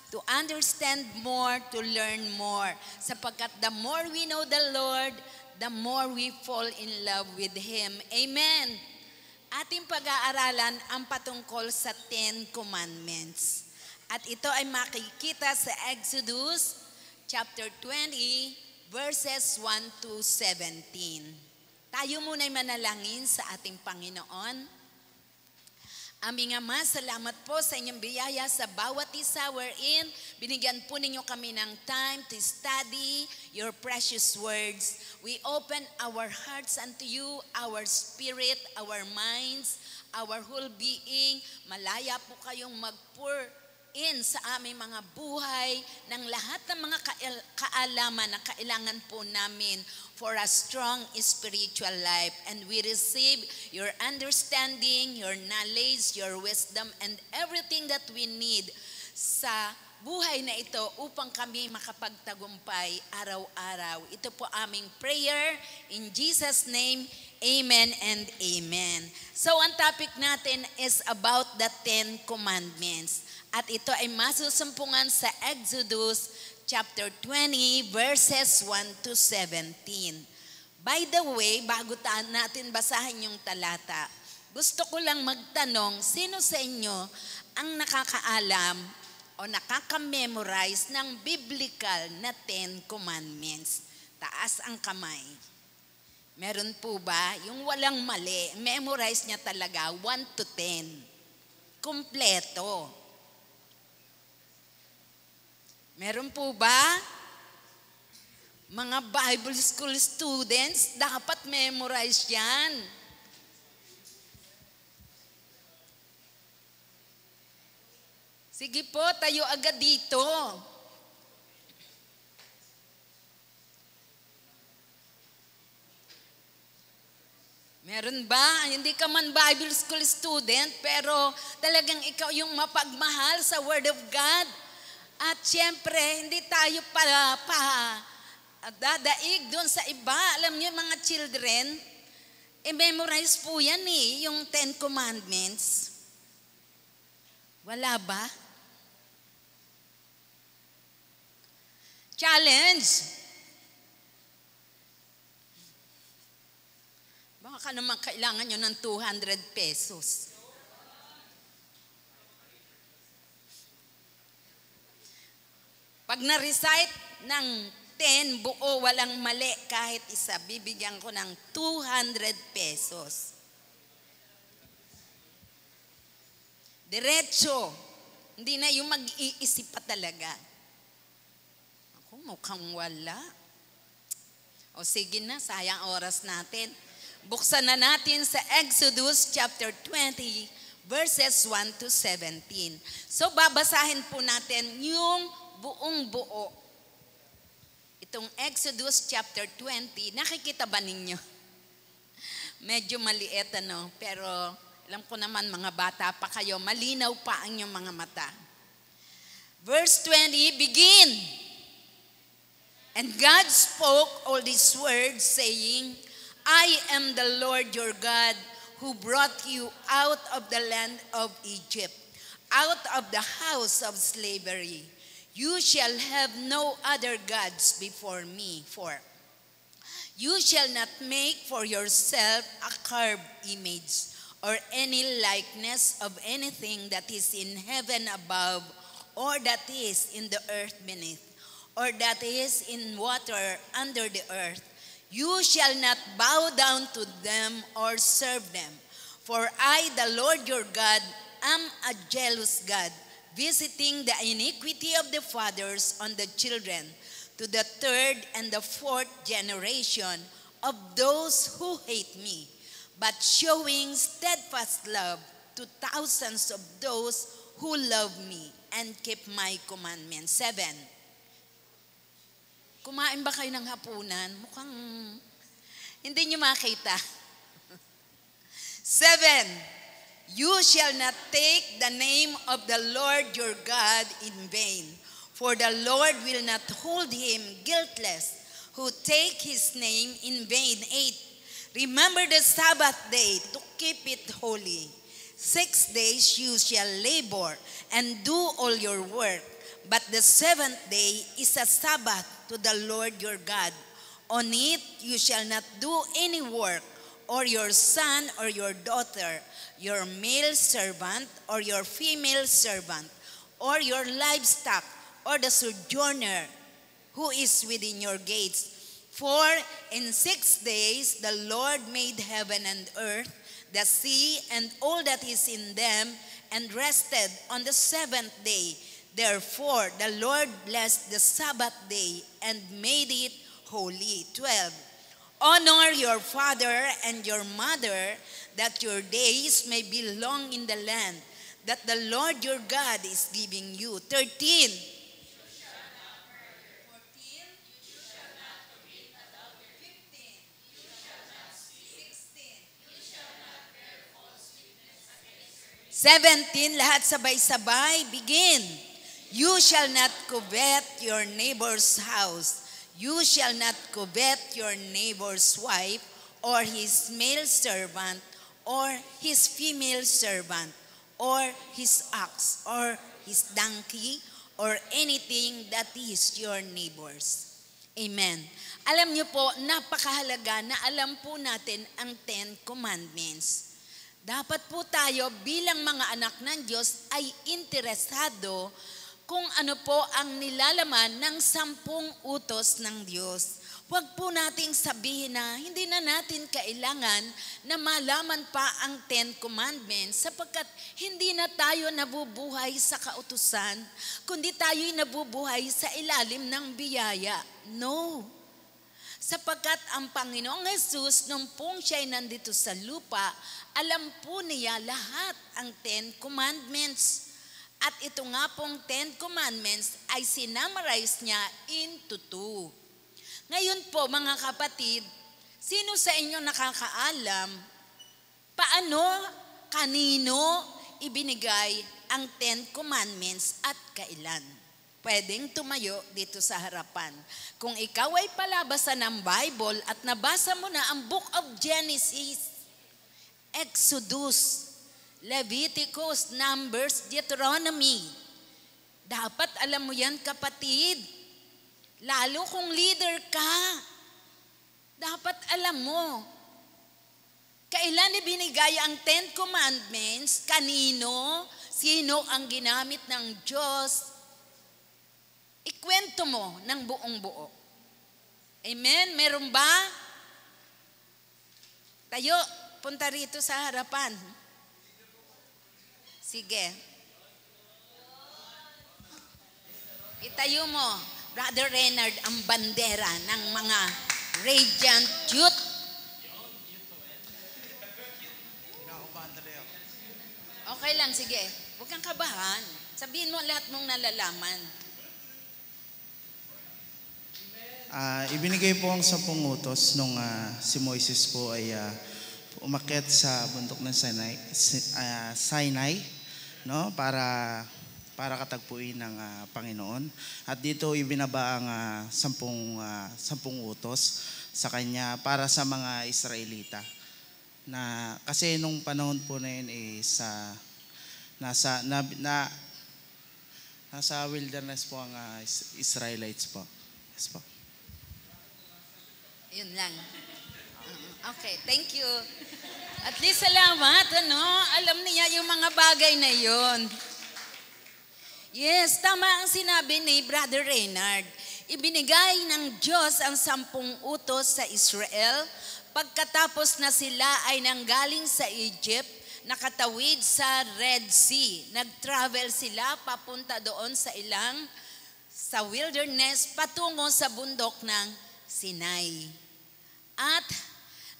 to understand more, to learn more. Sapagkat the more we know the Lord, the more we fall in love with Him. Amen. Ating pag-aaralan ang patungkol sa 10 Commandments. At ito ay makikita sa Exodus chapter 20, verses 1 to 17. Tayo muna'y manalangin sa ating Panginoon. Aming Ama, salamat po sa inyong biyaya sa bawat isa wherein binigyan po ninyo kami ng time to study your precious words. We open our hearts unto you, our spirit, our minds, our whole being. Malaya po kayong mag-pour in sa aming mga buhay ng lahat ng mga kaalaman na kailangan po namin for a strong spiritual life. And we receive your understanding, your knowledge, your wisdom, and everything that we need sa buhay na ito upang kami makapagtagumpay araw-araw. Ito po aming prayer in Jesus' name. Amen and amen. So ang topic natin is about the 10 Commandments. At ito ay masusumpungan sa Exodus chapter 20, verses 1 to 17. By the way, bago natin basahin yung talata, gusto ko lang magtanong, sino sa inyo ang nakakaalam o nakaka-memorize ng biblical na 10 Commandments? Taas ang kamay. Meron po ba? Yung walang mali, memorize niya talaga 1 to 10. Kompleto. Meron po ba? Mga Bible school students, dapat memorize yan. Sige po, tayo agad dito. Meron ba? Hindi ka man Bible school student, pero talagang ikaw yung mapagmahal sa Word of God. At siyempre, hindi tayo dadaig doon sa iba. Alam niyo mga children, memorize po yan yung 10 Commandments. Wala ba? Challenge. Baka naman kailangan nyo ng 200 pesos. Pag na-recite ng 10 buo, walang mali kahit isa, bibigyan ko ng 200 pesos. Diretso. Hindi na yung mag-iisip pa talaga. Ako, mukhang wala. O sige na, sayang oras natin. Buksan na natin sa Exodus chapter 20, verses 1 to 17. So babasahin po natin yung buong buo. Itong Exodus chapter 20, nakikita ba ninyo? Medyo maliit pero alam ko naman mga bata pa kayo, malinaw pa ang inyong mga mata. Verse 20, begin. And God spoke all these words saying, I am the Lord your God who brought you out of the land of Egypt, out of the house of slavery. You shall have no other gods before me, for you shall not make for yourself a carved image or any likeness of anything that is in heaven above, or that is in the earth beneath, or that is in water under the earth. You shall not bow down to them or serve them, for I, the Lord your God, am a jealous God, visiting the iniquity of the fathers on the children, to the third and the fourth generation of those who hate me, but showing steadfast love to thousands of those who love me and keep my commandments. 7. Kumain ba kayo ng hapunan? Mukhang hindi nyo makita. 7. You shall not take the name of the Lord your God in vain, for the Lord will not hold him guiltless who take his name in vain. 8. Remember the Sabbath day to keep it holy. 6 days you shall labor and do all your work, But the seventh day is a Sabbath to the Lord your God. On it you shall not do any work, or your son or your daughter, your male servant or your female servant, or your livestock, or the sojourner who is within your gates. For in 6 days the Lord made heaven and earth, the sea and all that is in them, and rested on the seventh day. Therefore the Lord blessed the Sabbath day and made it holy. 12. Honor your father and your mother, that your days may be long in the land that the Lord your God is giving you. 13. 17, lahat sabay-sabay, begin. You shall not covet your neighbor's house. You shall not covet your neighbor's wife, or his male servant, or his female servant, or his ox, or his donkey, or anything that is your neighbor's. Amen. Alam niyo po, napakahalaga na alam po natin ang 10 Commandments. Dapat po tayo bilang mga anak ng Diyos ay interesado kung ano po ang nilalaman ng 10 utos ng Diyos. Huwag po nating sabihin na hindi na natin kailangan na malaman pa ang 10 Commandments sapagkat hindi na tayo nabubuhay sa kautusan, kundi tayo'y nabubuhay sa ilalim ng biyaya. No. Sapagkat ang Panginoong Jesus, nung pong siya'y nandito sa lupa, alam po niya lahat ang 10 Commandments. At ito nga pong 10 Commandments ay sinamarize niya into 2. Ngayon po mga kapatid, sino sa inyo nakakaalam paano, kanino ibinigay ang 10 Commandments at kailan? Pwedeng tumayo dito sa harapan. Kung ikaw ay palabasa ng Bible at nabasa mo na ang Book of Genesis, Exodus, Leviticus, Numbers, Deuteronomy, dapat alam mo yan kapatid. Lalo kung leader ka, dapat alam mo. Kailan ibinigay ang 10 Commandments? Kanino? Sino ang ginamit ng Diyos? Ikwento mo ng buong buo. Amen? Meron ba? Tayo, punta rito sa harapan. Sige. Itayo mo, Brother Renard, ang bandera ng mga Radiant Youth. Okay lang, sige. Huwag kang kabahan. Sabihin mo lahat mong nalalaman. Ibinigay po ang 10 utos nung si Moises po ay umakyat sa bundok ng Sinai, no, para katagpuin ng Panginoon. At dito ibinaba ang 10 utos sa kanya para sa mga Israelita. Na kasi nung panahon po na yun is nasa wilderness po ang Israelites po. Yes po. Yun lang. Okay, thank you. At least salamat, alam niya yung mga bagay na yun. Yes, tama ang sinabi ni Brother Reynard. Ibinigay ng Diyos ang 10 utos sa Israel pagkatapos na sila ay nanggaling sa Egypt, nakatawid sa Red Sea. Nag-travel sila papunta doon sa wilderness patungo sa bundok ng Sinai. At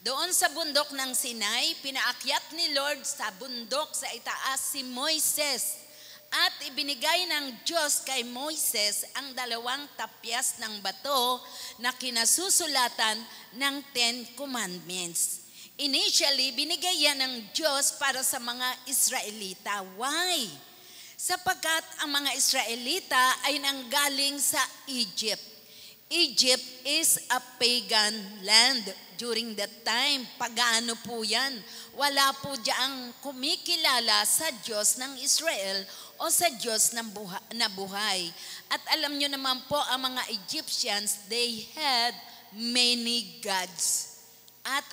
doon sa bundok ng Sinai, pinaakyat ni Lord sa bundok sa itaas si Moises. At ibinigay ng Diyos kay Moises ang 2 tapyas ng bato na kinasusulatan ng 10 Commandments. Initially, binigay yan ng Diyos para sa mga Israelita. Why? Sapagkat ang mga Israelita ay nanggaling sa Egypt. Egypt is a pagan land during that time. Pagano po yan. Wala po diyang kumikilala sa Diyos ng Israel o sa Diyos na buhay. At alam nyo naman po, ang mga Egyptians, they had many gods. At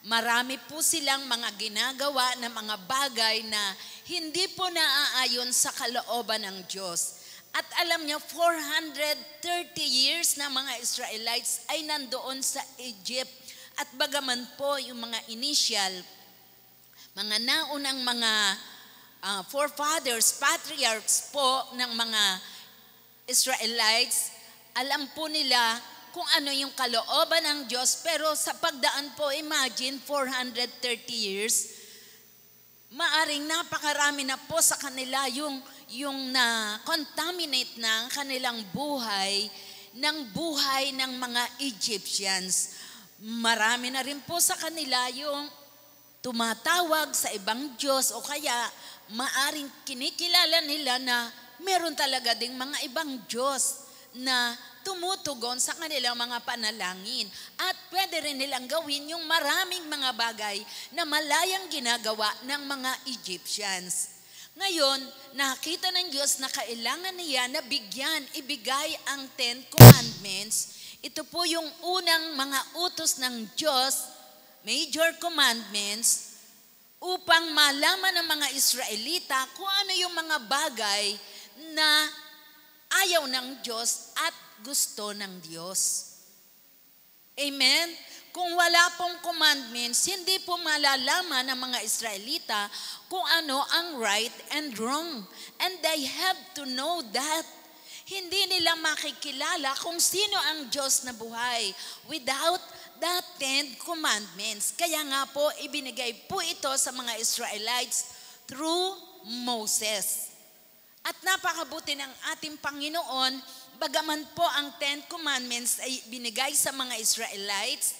marami po silang mga ginagawa na mga bagay na hindi po naaayon sa kalooban ng Diyos. At alam niyo, 430 years na mga Israelites ay nandoon sa Egypt. At bagaman po yung mga initial, mga naunang mga forefathers, patriarchs po ng mga Israelites, alam po nila kung ano yung kalooban ng Diyos. Pero sa pagdaan po, imagine 430 years, maaring napakarami na po sa kanila yung na-contaminate na ang kanilang buhay ng mga Egyptians. Marami na rin po sa kanila yung tumatawag sa ibang Diyos o kaya maaring kinikilala nila na meron talaga ding mga ibang Diyos na tumutugon sa kanilang mga panalangin. At pwede rin nilang gawin yung maraming mga bagay na malayang ginagawa ng mga Egyptians. Ngayon, nakita ng Diyos na kailangan niya na ibigay ang 10 Commandments. Ito po yung unang mga utos ng Diyos, major commandments, upang malaman ng mga Israelita kung ano yung mga bagay na ayaw ng Diyos at gusto ng Diyos. Amen? Kung wala pong commandments, hindi po malalaman ng mga Israelita kung ano ang right and wrong. And they have to know that. Hindi nila makikilala kung sino ang Diyos na buhay without the 10 Commandments. Kaya nga po, ibinigay po ito sa mga Israelites through Moses. At napakabuti ng ating Panginoon, bagaman po ang 10 Commandments ay binigay sa mga Israelites,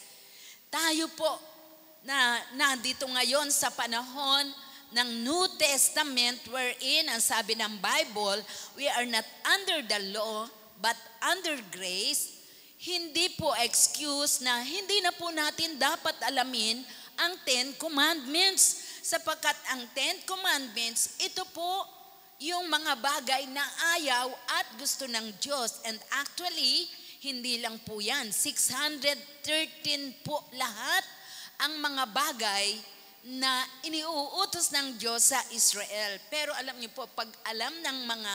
tayo po na nandito ngayon sa panahon ng New Testament wherein, ang sabi ng Bible, we are not under the law but under grace. Hindi po excuse na hindi na po natin dapat alamin ang 10 Commandments, sapagkat ang 10 Commandments, ito po yung mga bagay na ayaw at gusto ng Diyos. And actually, hindi lang po yan. 613 po lahat ang mga bagay na iniuutos ng Diyos sa Israel. Pero alam niyo po, pag alam ng mga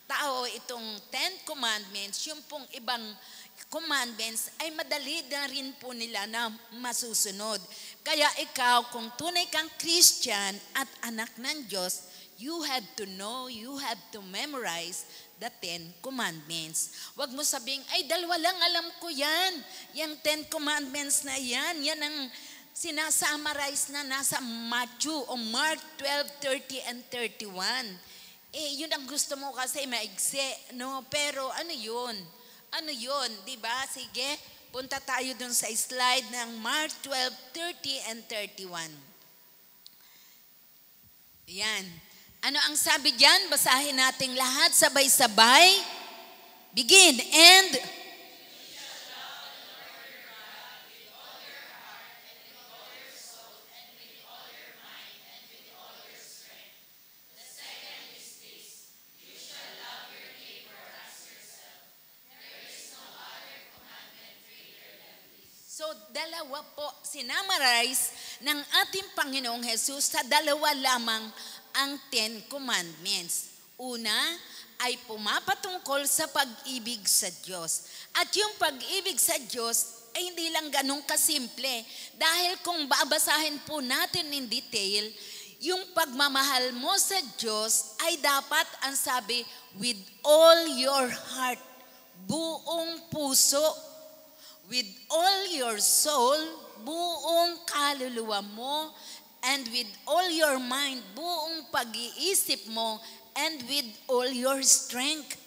tao itong 10 Commandments, yung pong ibang commandments ay madali na rin po nila na masusunod. Kaya ikaw, kung tunay kang Christian at anak ng Diyos, you have to know, you have to memorize the 10 Commandments. Huwag mo sabing, ay dalawa lang alam ko yan. Yung 10 Commandments na yan, yan ang sinasummarize na nasa Matthew o Mark 12, 30 and 31. Yun ang gusto mo kasi maigsi, no? Pero ano yun? Ano yun? Diba? Sige, punta tayo dun sa slide ng Mark 12, 30 and 31. Yan. Ano ang sabi dyan? Basahin natin lahat sabay-sabay. Begin. And so, dalawa po, sinamarize ng ating Panginoong Jesus sa dalawa lamang ang 10 Commandments. Una ay pumapatungkol sa pag-ibig sa Diyos. At yung pag-ibig sa Diyos ay hindi lang ganun kasimple. Dahil kung babasahin po natin in detail, yung pagmamahal mo sa Diyos ay dapat, ang sabi, with all your heart, buong puso, with all your soul, buong kaluluwa mo, and with all your mind, buong pag-iisip mo, and with all your strength.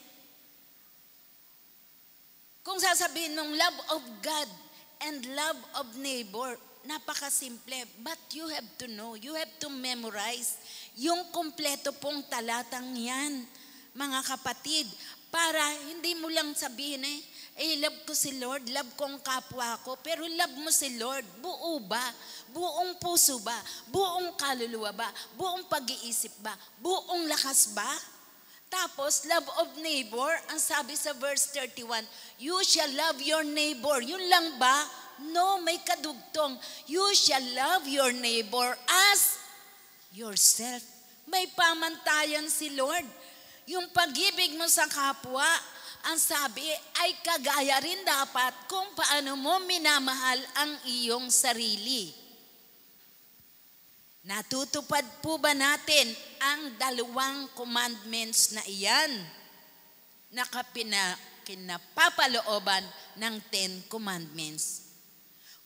Kung sasabihin ng love of God and love of neighbor, napakasimple. But you have to know, you have to memorize yung kompleto pong talatang yan, mga kapatid, para hindi mo lang sabihin love ko si Lord, love ko ang kapwa ko, pero love mo si Lord, buo ba? Buong puso ba? Buong kaluluwa ba? Buong pag-iisip ba? Buong lakas ba? Tapos, love of neighbor, ang sabi sa verse 31, you shall love your neighbor. Yun lang ba? No, may kadugtong. You shall love your neighbor as yourself. May pamantayan si Lord. Yung pag-ibig mo sa kapwa, ang sabi ay kagaya rin dapat kung paano mo minamahal ang iyong sarili. Natutupad po ba natin ang 2 commandments na iyan na kinapapalooban ng 10 commandments?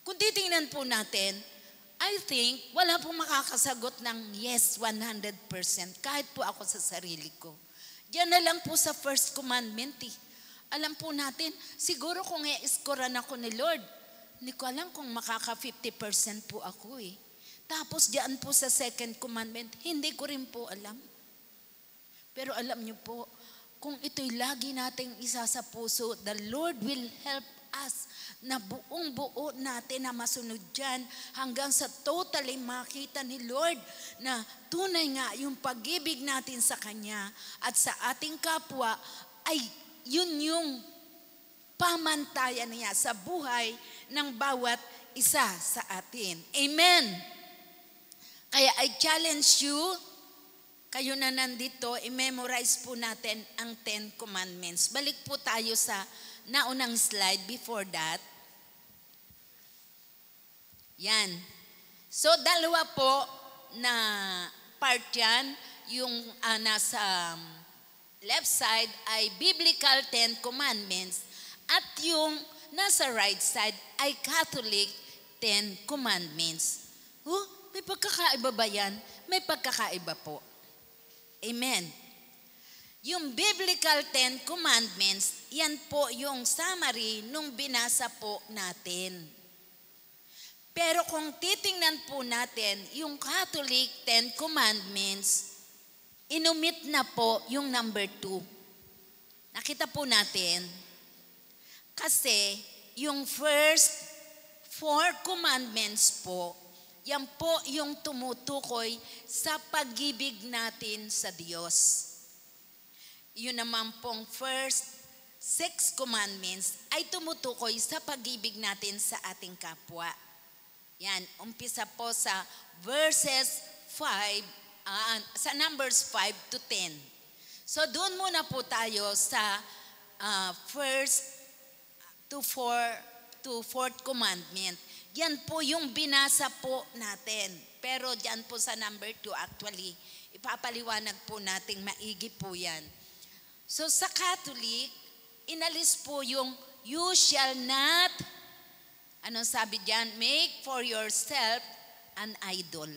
Kung titingnan po natin, I think wala pong makakasagot ng yes 100% kahit po ako sa sarili ko. Diyan na lang po sa first commandment Alam po natin, siguro kung i-scorean ako ni Lord, hindi ko alam kung makaka 50% po ako Tapos diyan po sa second commandment, hindi ko rin po alam. Pero alam niyo po, kung ito'y lagi nating isa sa puso, the Lord will help us na buong-buo natin na masunod dyan hanggang sa totally makita ni Lord na tunay nga yung pag-ibig natin sa Kanya at sa ating kapwa ay yun yung pamantayan niya sa buhay ng bawat isa sa atin. Amen. Kaya I challenge you, kayo na nandito, i-memorize po natin ang 10 commandments. Balik po tayo sa naunang slide before that. Yan. So, 2 po na part yan. Yung nasa left side ay biblical 10 commandments. At yung nasa right side ay Catholic 10 commandments. May pagkakaiba ba yan? May pagkakaiba po. Amen. Yung biblical 10 commandments, yan po yung summary nung binasa po natin. Pero kung titingnan po natin, yung Catholic 10 commandments, inumit na po yung number 2. Nakita po natin, kasi yung first 4 commandments po, yan po yung tumutukoy sa pag-ibig natin sa Diyos. Yun naman pong first 6 commandments ay tumutukoy sa pag-ibig natin sa ating kapwa. Yan, umpisa po sa verses 5, sa numbers 5 to 10. So doon muna po tayo sa first to 4th commandment. Yan po yung binasa po natin. Pero dyan po sa number 2, actually, ipapaliwanag po nating maigi po yan. So sa Catholic, inalis po yung you shall not, anong sabi dyan? Make for yourself an idol.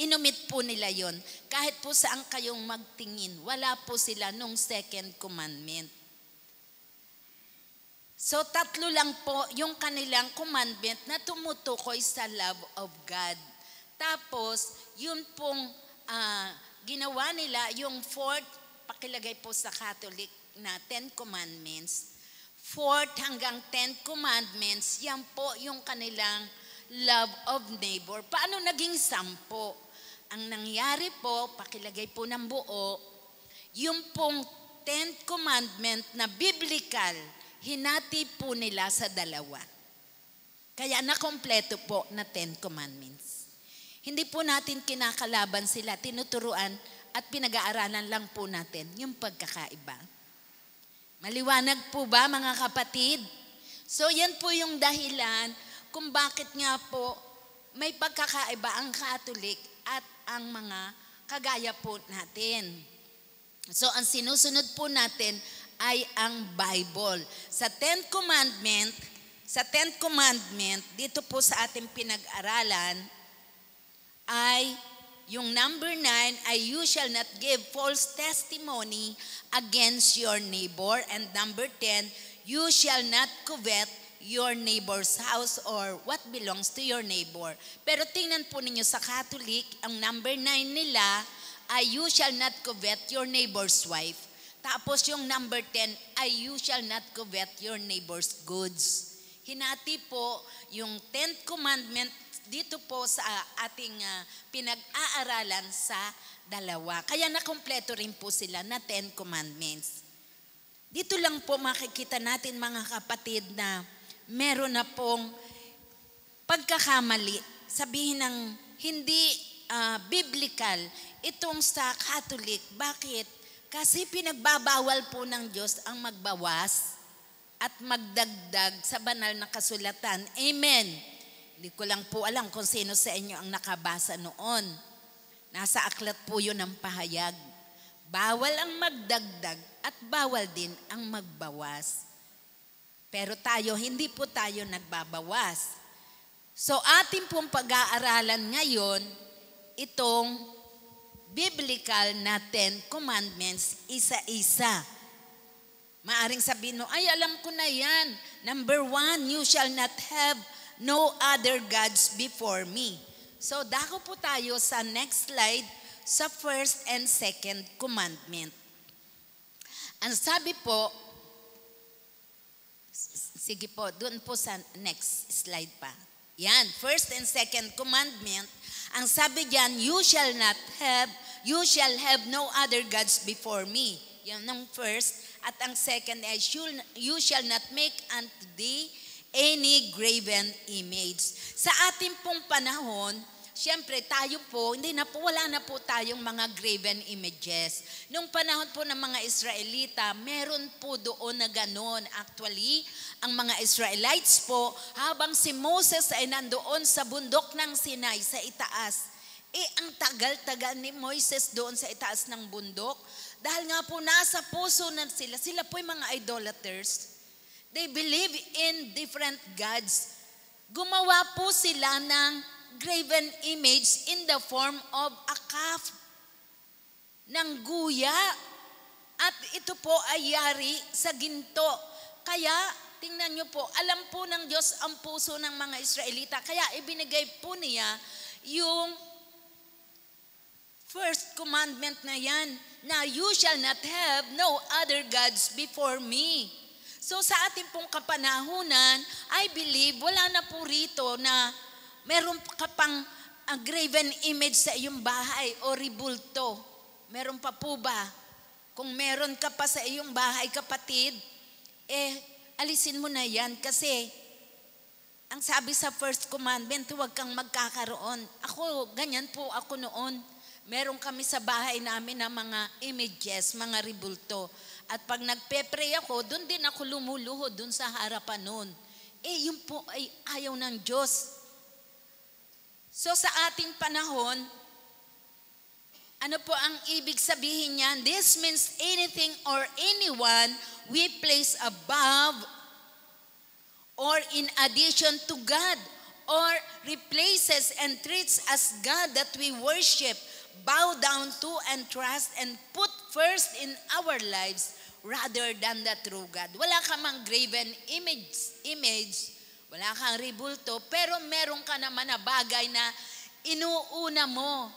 Inumit po nila yon. Kahit po saan kayong magtingin, wala po sila nung 2nd commandment. So 3 lang po yung kanilang commandment na tumutukoy sa love of God. Tapos, yun pong ginawa nila, yung 4th, pakilagay po sa Catholic na 10 commandments. 4th hanggang 10th commandments, yan po yung kanilang love of neighbor. Paano naging 10? Ang nangyari po, pakilagay po ng buo, yung pong 10th commandment na biblical, hinati po nila sa 2. Kaya nakompleto po na 10 commandments. Hindi po natin kinakalaban sila, tinuturuan at pinag-aaralan lang po natin yung pagkakaiba. Maliwanag po ba mga kapatid? So yan po yung dahilan kung bakit nga po may pagkakaiba ang Catholic at ang mga kagaya po natin. So ang sinusunod po natin ay ang Bible. Sa 10th commandment, dito po sa ating pinag-aralan, ay yung number 9 ay you shall not give false testimony against your neighbor. And number 10, you shall not covet your neighbor's house or what belongs to your neighbor. Pero tingnan po ninyo sa Catholic, ang number 9 nila ay you shall not covet your neighbor's wife. Tapos yung number 10 ay you shall not covet your neighbor's goods. Hinati po yung 10th commandment dito po sa ating pinag-aaralan sa Dalawa. Kaya nakompleto rin po sila na 10 Commandments. Dito lang po makikita natin mga kapatid na meron na pong pagkakamali. Sabihin ng hindi biblical itong sa Catholic. Bakit? Kasi pinagbabawal po ng Diyos ang magbawas at magdagdag sa banal na kasulatan. Amen. Hindi ko lang po alam kung sino sa inyo ang nakabasa noon. Nasa aklat po yun ng pahayag. Bawal ang magdagdag at bawal din ang magbawas. Pero tayo, hindi po tayo nagbabawas. So ating pong pag-aaralan ngayon, itong biblical na 10 commandments, isa-isa. Maaring sabihin mo, ay alam ko na yan. Number 1, you shall not have no other gods before me. So, dako po tayo sa next slide sa first and second commandment. Ang sabi po, sige po, doon po sa next slide pa. Yan, first and second commandment. Ang sabi diyan, you shall have no other gods before me. Yan ang first. At ang second ay, you shall not make unto thee any graven image. Sa ating pong panahon, siyempre tayo po, wala na po tayong mga graven images. Nung panahon po ng mga Israelita, meron po doon na ganon. Actually, ang mga Israelites po, habang si Moses ay nandoon sa bundok ng Sinai sa itaas, ang tagal-tagal ni Moises doon sa itaas ng bundok, dahil nga po nasa puso na sila po yung mga idolaters. They believe in different gods. Gumawa po sila ng graven image in the form of a calf ng guya. At ito po ay yari sa ginto. Kaya, tingnan nyo po, alam po ng Diyos ang puso ng mga Israelita. Kaya ibinigay po niya yung first commandment na yan, na you shall not have no other gods before me. So sa ating pong kapanahunan, I believe wala na po rito na meron ka pang graven image sa iyong bahay o ribulto. Meron pa po ba? Kung meron ka pa sa iyong bahay, kapatid, alisin mo na yan kasi ang sabi sa first commandment, huwag kang magkakaroon. Ako, ganyan po ako noon. Meron kami sa bahay namin na mga images, mga ribulto. At pag nagpe-pray ako, doon din ako lumuluhod doon sa harapan noon. Yun po ay ayaw ng Diyos. So sa ating panahon, ano po ang ibig sabihin niyan? This means anything or anyone we place above or in addition to God or replaces and treats as God that we worship, bow down to and trust and put first in our lives rather than the true God. Wala ka mang graven image, wala kang ribulto, pero meron ka naman na bagay na inuuna mo.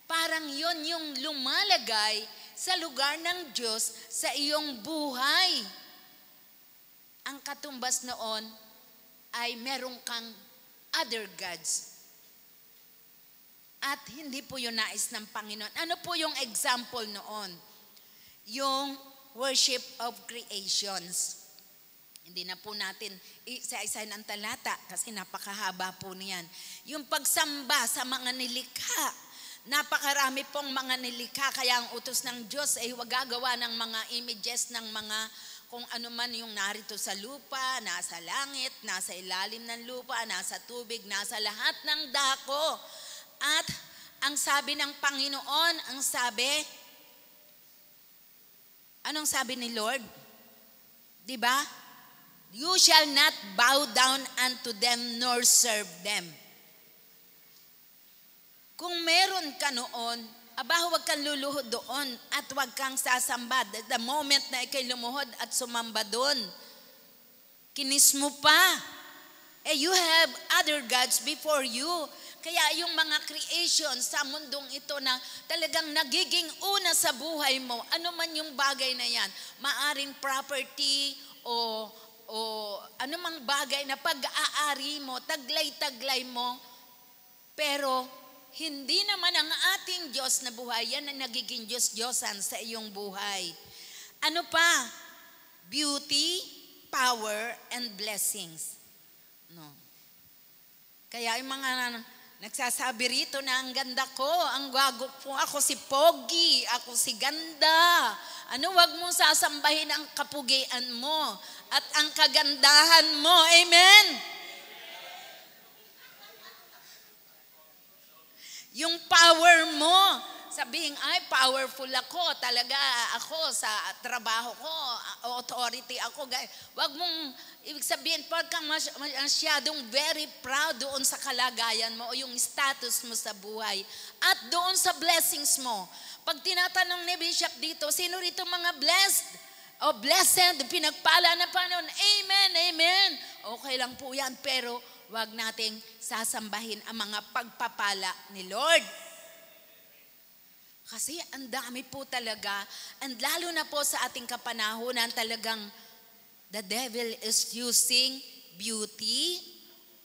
Parang yon yung lumalagay sa lugar ng Diyos sa iyong buhay. Ang katumbas noon ay meron kang other gods. At hindi po yun nais ng Panginoon. Ano po yung example noon? Yung worship of creations. Hindi na po natin isa-isa ng talata kasi napakahaba po niyan. Yung pagsamba sa mga nilikha. Napakarami pong mga nilikha kaya ang utos ng Diyos ay huwag gagawa ng mga images ng mga kung ano man yung narito sa lupa, nasa langit, nasa ilalim ng lupa, nasa tubig, nasa lahat ng dako. At ang sabi ng Panginoon, anong sabi ni Lord? Diba? You shall not bow down unto them nor serve them. Kung meron ka noon, huwag kang luluhod doon at huwag kang sasamba. The moment na ikay lumuhod at sumamba doon, kinis mo pa. You have other gods before you. Kaya yung mga creation sa mundong ito na talagang nagiging una sa buhay mo, ano man yung bagay na yan, maaring property o anumang bagay na pag-aari mo, taglay-taglay mo, pero hindi naman ang ating Diyos na buhay, yan ang nagiging Diyos-Diyosan sa iyong buhay. Ano pa? Beauty, power, and blessings. No. Kaya yung mga nagsasabi rito na ang ganda ko, ang gwago po, ako si Pogi, ako si ganda. Wag mong sasambahin ang kapugian mo at ang kagandahan mo. Amen? Yung power mo, sabihin, ay, powerful ako, talaga ako sa trabaho ko, authority ako. Wag mong, ibig sabihin, pag kang masyadong very proud doon sa kalagayan mo o yung status mo sa buhay at doon sa blessings mo. Pag tinatanong ni Bishop dito, sino rito mga blessed o blessed, pinagpala na panon, amen, amen. Okay lang po yan, pero wag nating sasambahin ang mga pagpapala ni Lord. Kasi ang dami po talaga, and lalo na po sa ating kapanahunan talagang the devil is using beauty,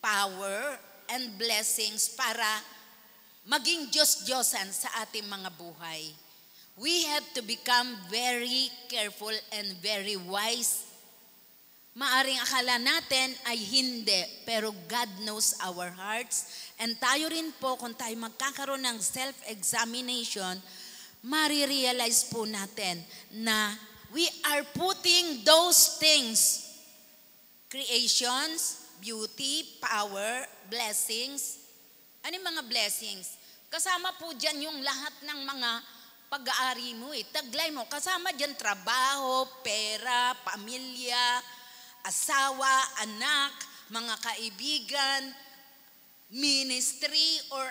power, and blessings para maging Diyos-Diyosan sa ating mga buhay. We have to become very careful and very wise. Maaring akala natin ay hindi, pero God knows our hearts. And tayo rin po, kung tayo magkakaroon ng self-examination, marirealize po natin na we are putting those things, creations, beauty, power, blessings. Ano yung mga blessings? Kasama po dyan yung lahat ng mga pag-aari mo. Taglay mo, kasama dyan trabaho, pera, pamilya, asawa, anak, mga kaibigan, ministry, or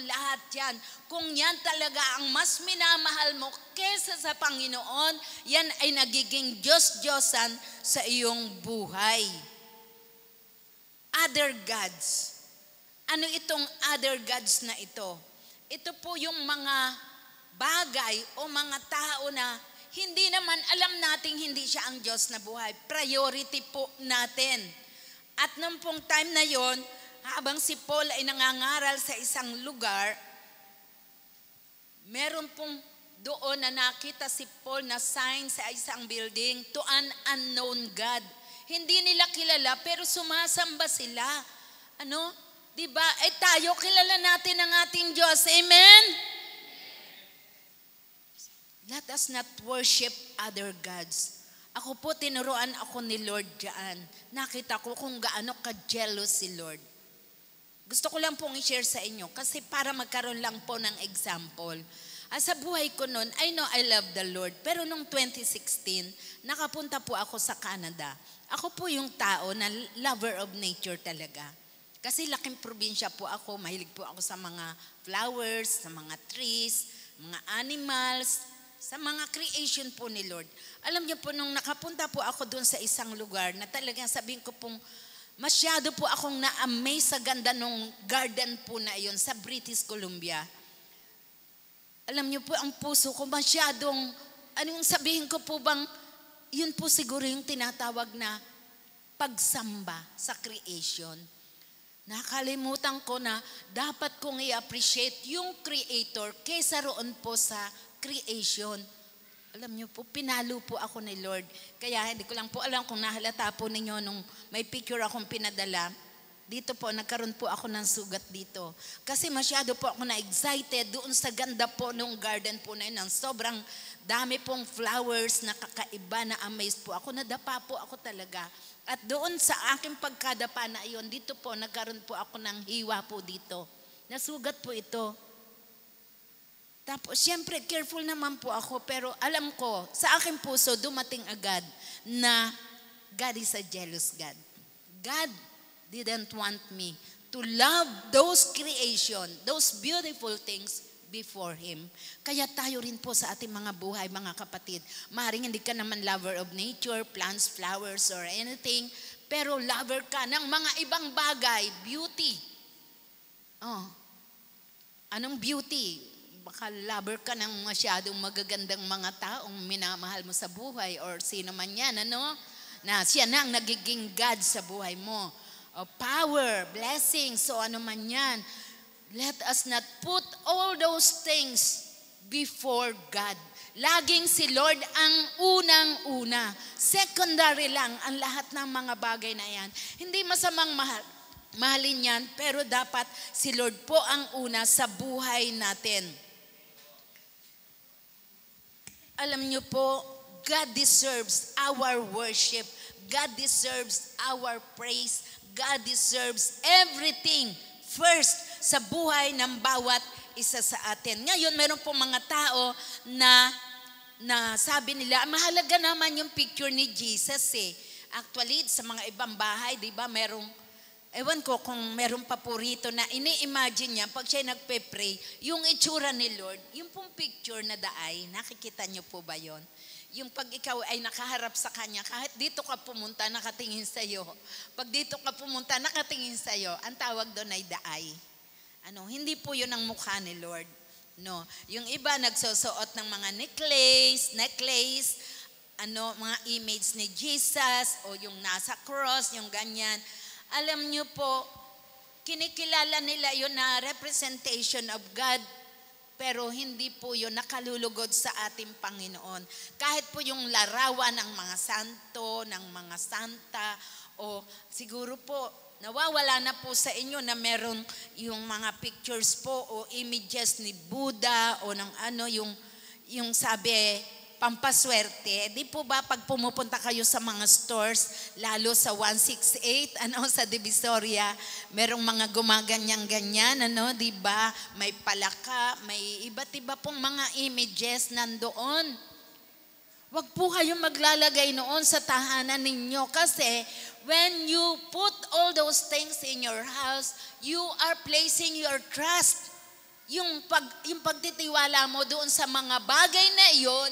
lahat yan. Kung yan talaga ang mas minamahal mo kesa sa Panginoon, yan ay nagiging Diyos-Diyosan sa iyong buhay. Other gods. Ano itong other gods na ito? Ito po yung mga bagay o mga tao na hindi naman alam nating hindi siya ang Diyos na buhay. Priority po natin. At nung pong time na yon, habang si Paul ay nangangaral sa isang lugar, meron pong doon na nakita si Paul na sign sa isang building to an unknown God. Hindi nila kilala pero sumasamba sila. Diba? Tayo kilala natin ang ating Diyos. Amen? Let us not worship other gods. Ako po, tinuruan ako ni Lord diyan. Nakita ko kung gaano ka-jealous si Lord. Gusto ko lang pong i-share sa inyo kasi para magkaroon lang po ng example. Sa buhay ko noon, I know I love the Lord. Pero nung 2016, nakapunta po ako sa Canada. Ako po yung tao na lover of nature talaga. Kasi laking probinsya po ako, mahilig po ako sa mga flowers, sa mga trees, mga animals, sa mga creation po ni Lord. Alam niyo po, nung nakapunta po ako doon sa isang lugar na talagang sabihin ko pong masyado po akong na-amaze sa ganda ng garden po na iyon sa British Columbia. Alam niyo po, ang puso ko masyadong, anong sabihin ko po bang, yun po siguro yung tinatawag na pagsamba sa creation. Nakalimutan ko na dapat kong i-appreciate yung Creator kaysa roon po sa creation. Alam niyo po, pinalo po ako ni Lord. Kaya hindi ko lang po alam kung nahalata po ninyo nung may picture akong pinadala. Dito po, nagkaroon po ako ng sugat dito. Kasi masyado po ako na-excited doon sa ganda po nung garden po na yun. Sobrang dami pong flowers na kakaiba, na amazed po ako. Nadapa po ako talaga. At doon sa aking pagkadapa na iyon, dito po, nagkaroon po ako ng hiwa po dito. Nasugat po ito. Tapos, siyempre, careful naman po ako. Pero alam ko, sa aking puso, dumating agad na God is a jealous God. God didn't want me to love those creation, those beautiful things before Him. Kaya tayo rin po sa ating mga buhay, mga kapatid. Maaaring hindi ka naman lover of nature, plants, flowers, or anything, pero lover ka ng mga ibang bagay, beauty. Anong beauty? Baka lover ka ng masyadong magagandang mga taong minamahal mo sa buhay or sino man yan, na siya na ang nagiging God sa buhay mo. Power, blessings, so ano man yan. Let us not put all those things before God. Laging si Lord ang unang-una. Secondary lang ang lahat ng mga bagay na yan. Hindi masamang mahalin yan, pero dapat si Lord po ang una sa buhay natin. Alam niyo po, God deserves our worship. God deserves our praise. God deserves everything first sa buhay ng bawat isa sa atin. Ngayon, meron po mga tao na sabi nila, mahalaga naman yung picture ni Jesus eh. Actually, sa mga ibang bahay, di ba, merong, ewan ko kung merong paborito na ini-imagine niya, pag siya nagpe-pray, yung itsura ni Lord, yung pong picture na daay, nakikita niyo po ba yon? Yung pag ikaw ay nakaharap sa Kanya, kahit dito ka pumunta, nakatingin sa iyo. Pag dito ka pumunta, nakatingin sa iyo, ang tawag doon ay daay. Hindi po yun ang mukha ni Lord. No. Yung iba nagsusuot ng mga necklace, mga image ni Jesus, o yung nasa cross, yung ganyan. Alam niyo po, kinikilala nila yun na representation of God, pero hindi po yun nakalulugod sa ating Panginoon. Kahit po yung larawan ng mga santo, ng mga santa, o siguro po, nawawala na po sa inyo na meron yung mga pictures po o images ni Buddha o ng yung sabi, pampaswerte. Di po ba pag pumupunta kayo sa mga stores, lalo sa 168, sa Divisoria, merong mga gumaganyan-ganyan, di ba? May palaka, may iba't iba pong mga images nandoon. Wag po kayong maglalagay noon sa tahanan ninyo kasi when you put all those things in your house, you are placing your trust. Yung pagtitiwala mo doon sa mga bagay na iyon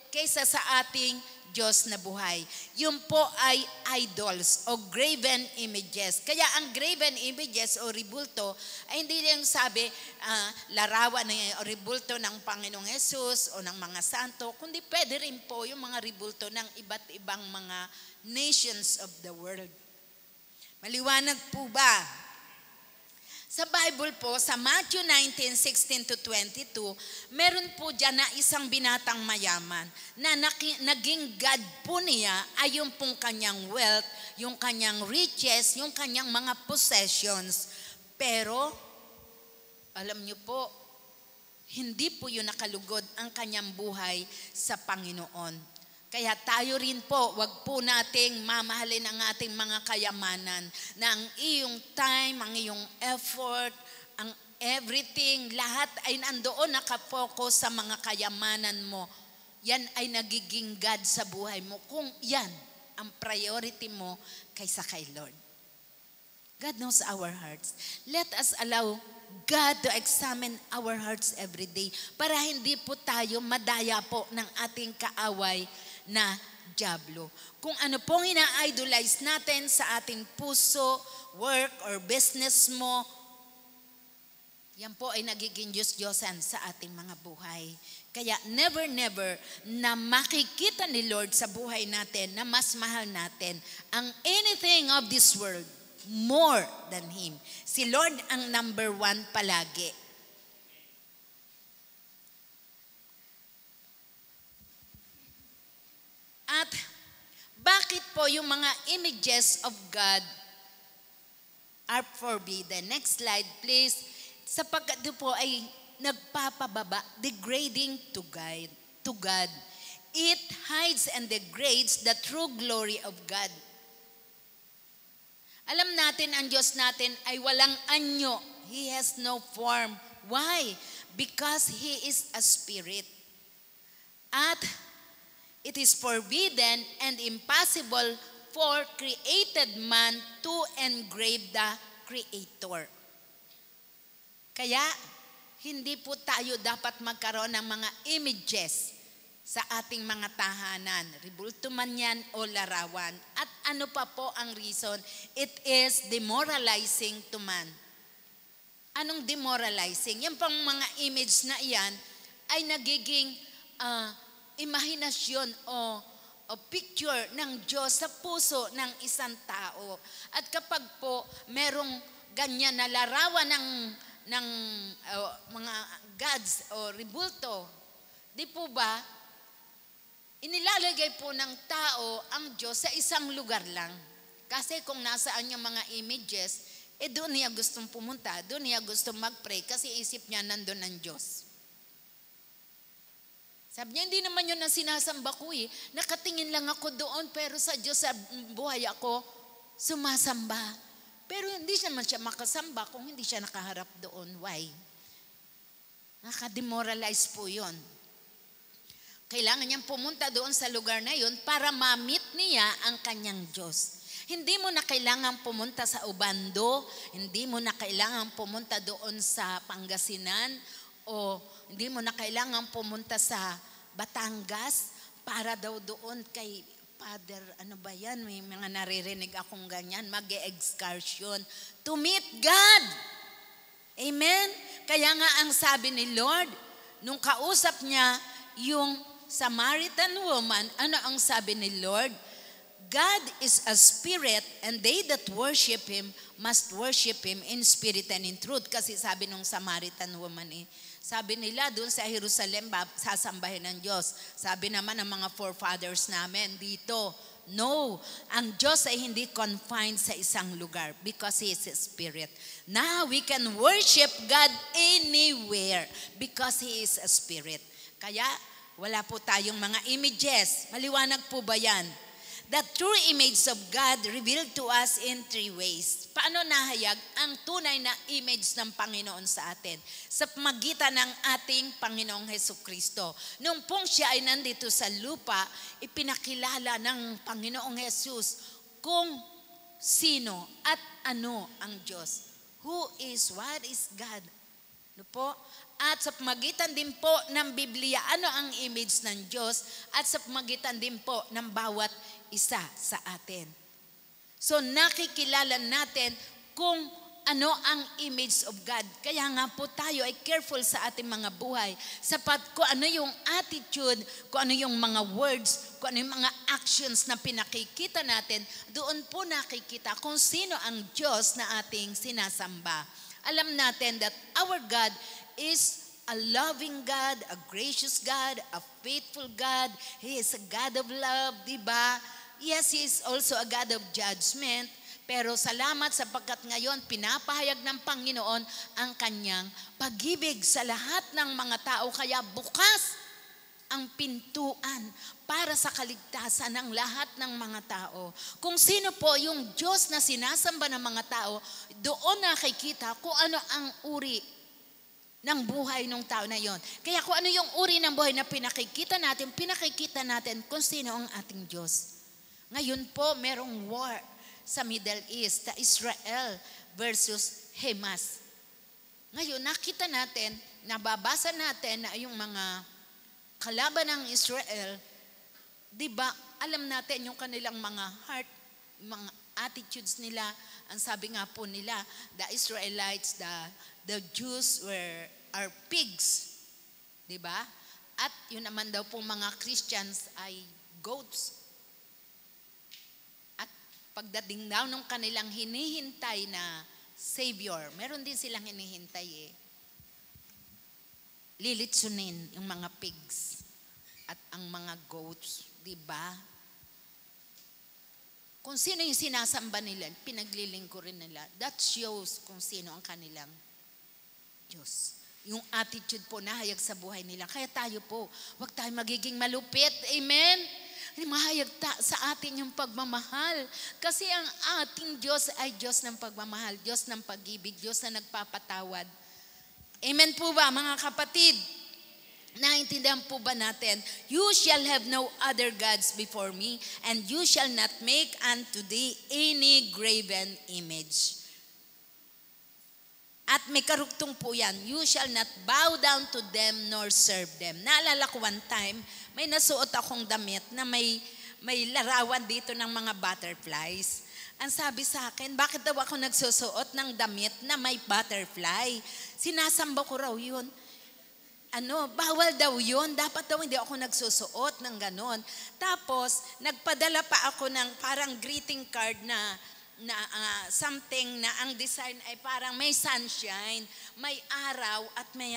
kaysa sa ating Diyos na buhay. Yun po ay idols o graven images. Kaya ang graven images o ribulto ay hindi lang sabi larawan o ribulto ng Panginoong Jesus o ng mga santo, kundi pwede rin po yung mga ribulto ng iba't ibang mga nations of the world. Maliwanag po ba? Sa Bible po, sa Matthew 19:16-22, meron po dyan na isang binatang mayaman na naging God po niya ay yung pong kanyang wealth, yung kanyang riches, yung kanyang mga possessions. Pero, alam niyo po, hindi po yun nakalugod ang kanyang buhay sa Panginoon. Kaya tayo rin po, wag po nating mamahalin ang ating mga kayamanan na ang iyong time, ang iyong effort, ang everything, lahat ay nandoon nakapokus sa mga kayamanan mo. Yan ay nagiging God sa buhay mo kung yan ang priority mo kaysa kay Lord. God knows our hearts. Let us allow God to examine our hearts every day para hindi po tayo madaya po ng ating kaaway na dyablo. Kung ano pong ina-idolize natin sa ating puso, work or business mo, yan po ay nagiging Diyos-Diyosan sa ating mga buhay. Kaya never na makikita ni Lord sa buhay natin na mas mahal natin ang anything of this world more than Him. Si Lord ang number 1 palagi. At bakit po yung mga images of God are forbidden? Next slide please. Sapagkat ito po ay nagpapababa, degrading to God. It hides and degrades the true glory of God. Alam natin ang Diyos natin ay walang anyo. He has no form. Why? Because He is a spirit. At it is forbidden and impossible for created man to engrave the Creator. Kaya, hindi po tayo dapat magkaroon ng mga images sa ating mga tahanan. Ribulto man yan o larawan. At ano pa po ang reason? It is demoralizing to man. Anong demoralizing? Yung pang mga image na iyan ay nagiging imahinasyon o picture ng Diyos sa puso ng isang tao. At kapag po merong ganyan na larawan ng mga gods o ribulto. Di po ba? Inilalagay po ng tao ang Diyos sa isang lugar lang. Kasi kung nasaan yung mga images, doon niya gustong pumunta, doon niya gustong mag-pray kasi isip niya nandun ang Diyos. Sabi niya, hindi naman yun ang sinasamba ko eh. Nakatingin lang ako doon pero sa Diyos sa buhay ako, sumasamba. Pero hindi naman siya makasamba kung hindi siya nakaharap doon. Why? Nakademoralize po yun. Kailangan niyang pumunta doon sa lugar na yun para ma-meet niya ang kanyang Diyos. Hindi mo na kailangan pumunta sa Ubando, hindi mo na kailangan pumunta doon sa Pangasinan, o hindi mo na kailangan pumunta sa Batangas para daw doon kay Father, ano ba yan? May mga naririnig akong ganyan, mag-excursion to meet God. Amen? Kaya nga ang sabi ni Lord, nung kausap niya yung Samaritan woman, ano ang sabi ni Lord? God is a spirit and they that worship Him must worship Him in spirit and in truth. Kasi sabi nung Samaritan woman sabi nila doon sa Jerusalem, sasambahin ng Diyos. Sabi naman ng mga forefathers namin dito, no, ang Diyos ay hindi confined sa isang lugar because He is a spirit. Now we can worship God anywhere because He is a spirit. Kaya wala po tayong mga images. Maliwanag po ba yan? The true image of God revealed to us in 3 ways. Paano nahayag ang tunay na image ng Panginoon sa atin? Sa pamagitan ng ating Panginoong Hesukristo. Nung pong siya ay nandito sa lupa, ipinakilala ng Panginoong Jesus kung sino at ano ang Diyos. Who is, what is God? Ano po? At sa pamagitan din po ng Biblia, ano ang image ng Diyos? At sa pamagitan din po ng bawat isa sa atin. So nakikilala natin kung ano ang image of God. Kaya nga po tayo ay careful sa ating mga buhay. Sapat kung ano yung attitude, kung ano yung mga words, kung ano yung mga actions na pinakikita natin, doon po nakikita kung sino ang Diyos na ating sinasamba. Alam natin that our God is a loving God, a gracious God, a faithful God. He is a God of love, di ba? Yes, He is also a God of judgment. Pero salamat sapagkat ngayon pinapahayag ng Panginoon ang kanyang pag-ibig sa lahat ng mga tao. Kaya bukas ang pintuan para sa kaligtasan ng lahat ng mga tao. Kung sino po yung Diyos na sinasamba ng mga tao, doon nakikita kung ano ang uri ng buhay ng tao na yon. Kaya kung ano yung uri ng buhay na pinakikita natin kung sino ang ating Diyos. Ngayon po, merong war sa Middle East, sa Israel versus Hamas. Ngayon, nakita natin, nababasa natin na yung mga kalaban ng Israel, di ba, alam natin yung kanilang mga heart, mga attitudes nila. Ang sabi nga po nila, the Israelites, the Jews are pigs. Di ba? At yun naman daw po mga Christians ay goats. At pagdating daw ng kanilang hinihintay na Savior, meron din silang hinihintay lilitsunin yung mga pigs at ang mga goats, di ba? Kung sino yung sinasamba nila, pinaglilingkurin nila, that shows kung sino ang kanilang Diyos. Yung attitude po nahayag sa buhay nila. Kaya tayo po, wag tayo magiging malupit. Amen? Mahayag sa atin yung pagmamahal. Kasi ang ating Diyos ay Diyos ng pagmamahal, Diyos ng pag-ibig, Diyos na nagpapatawad. Amen po ba mga kapatid? Naintindihan po ba natin? You shall have no other gods before me, and you shall not make unto thee any graven image. At may karugtong po yan, you shall not bow down to them nor serve them. Naalala ko one time, may nasuot akong damit na may larawan dito ng mga butterflies. Ang sabi sa akin, bakit daw ako nagsusuot ng damit na may butterfly? Sinasamba ko raw yun. Bawal daw yun. Dapat daw hindi ako nagsusuot ng ganon. Tapos, nagpadala pa ako ng parang greeting card na something na ang design ay parang may sunshine, may araw at may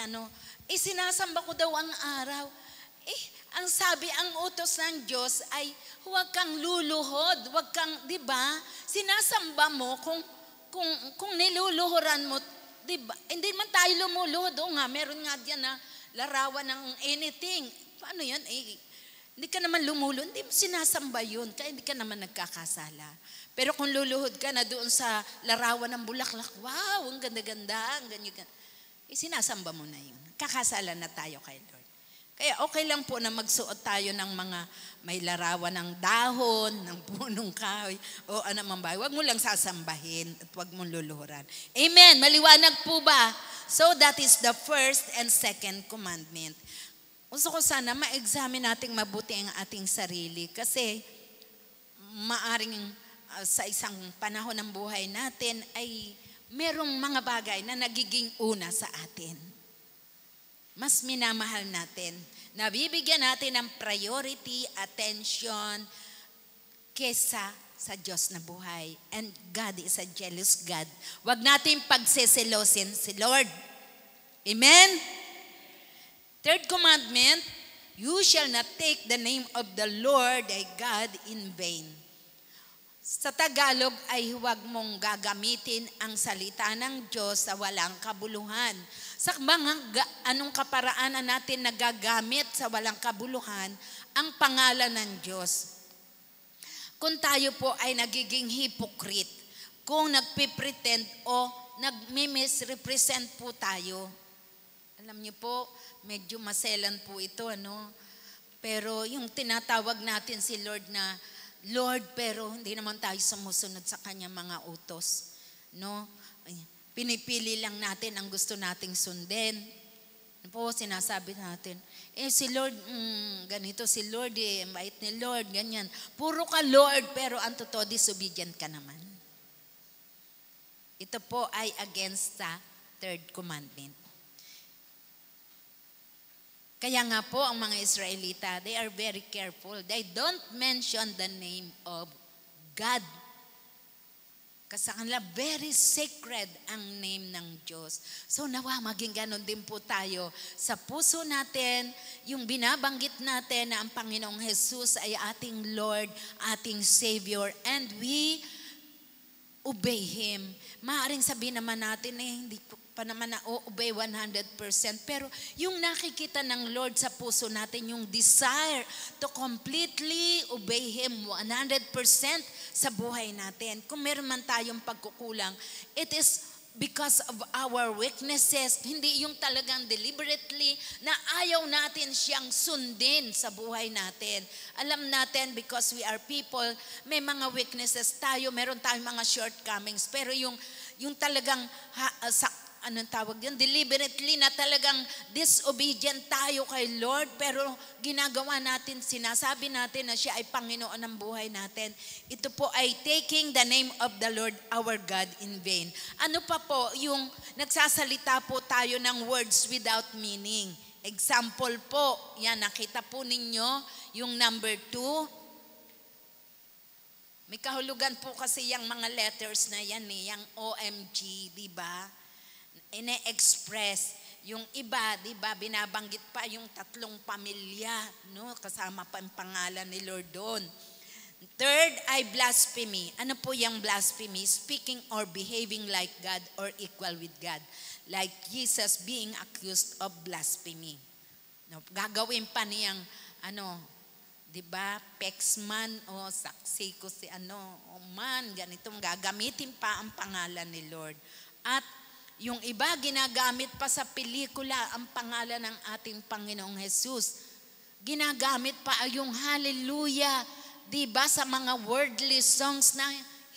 sinasamba ko daw ang araw. Ang sabi, ang utos ng Diyos ay huwag kang luluhod, huwag kang, di ba? Sinasamba mo kung niluluhuran mo, di ba? Hindi man tayo lumuluhod. O nga, meron nga diyan na larawan ng anything. Paano yan? Hindi ka naman lumulo, hindi mo sinasamba yun, kaya hindi ka naman nagkakasala. Pero kung luluhod ka na doon sa larawan ng bulaklak, wow, ang ganda-ganda, ang ganyan. Sinasamba mo na yun. Kakasala na tayo kay Lord. Kaya okay lang po na magsuot tayo ng mga may larawan ng dahon, ng punong kahoy, o anumang bagay. Huwag mo lang sasambahin at huwag mong luluhuran. Amen. Maliwanag po ba? So that is the first and second commandment. Gusto ko sana ma-examine natin mabuti ang ating sarili kasi maaring sa isang panahon ng buhay natin ay merong mga bagay na nagiging una sa atin. Mas minamahal natin. Nabibigyan natin ng priority, attention, kesa sa Diyos na buhay. And God is a jealous God. Huwag natin pagseselosin si Lord. Amen? Third commandment, you shall not take the name of the Lord thy God in vain. Sa Tagalog ay huwag mong gagamitin ang salita ng Diyos sa walang kabuluhan. Sa mga anong kaparaanan natin nagagamit sa walang kabuluhan ang pangalan ng Diyos. Kung tayo po ay nagiging hypocrite, kung nagpipretend o nagmi-misrepresent po tayo. Alam niyo po, medyo maselan po ito, Pero yung tinatawag natin si Lord na Lord, pero hindi naman tayo sumusunod sa kanyang mga utos. Pinipili lang natin ang gusto nating sundin. Sinasabi natin, si Lord, ganito si Lord, bait ni Lord, ganyan. Puro ka Lord, pero ang totoo, disobedient ka naman. Ito po ay against sa third commandment. Kaya nga po ang mga Israelita, they are very careful. They don't mention the name of God. Kasi sa kanila, very sacred ang name ng Diyos. So nawa, maging ganon din po tayo. Sa puso natin, yung binabanggit natin na ang Panginoong Jesus ay ating Lord, ating Savior, and we obey Him. Maaaring sabihin naman natin, hindi pa naman na obey 100%. Pero yung nakikita ng Lord sa puso natin, yung desire to completely obey Him 100% sa buhay natin. Kung meron man tayong pagkukulang, it is because of our weaknesses, hindi yung talagang deliberately na ayaw natin siyang sundin sa buhay natin. Alam natin because we are people, may mga weaknesses tayo, meron tayong mga shortcomings, pero yung talagang anong tawag yun? Deliberately na talagang disobedient tayo kay Lord, pero ginagawa natin, sinasabi natin na siya ay Panginoon ng buhay natin. Ito po ay taking the name of the Lord our God in vain. Ano pa po, yung nagsasalita po tayo ng words without meaning. Example po, yan, nakita po ninyo yung number 2. May kahulugan po kasi yung mga letters na yan, yung OMG, di ba? Ine-express yung iba, di ba, binabanggit pa yung 3 pamilya, kasama pa ang pangalan ni Lord doon. Third ay blasphemy. Ano po yung blasphemy? Speaking or behaving like God or equal with God. Like Jesus being accused of blasphemy. Gagawin pa niyang di ba, pexman o saksi ko si ganitong gagamitin pa ang pangalan ni Lord. At yung iba, ginagamit pa sa pelikula ang pangalan ng ating Panginoong Jesus. Ginagamit pa yung hallelujah, di ba, sa mga worldly songs na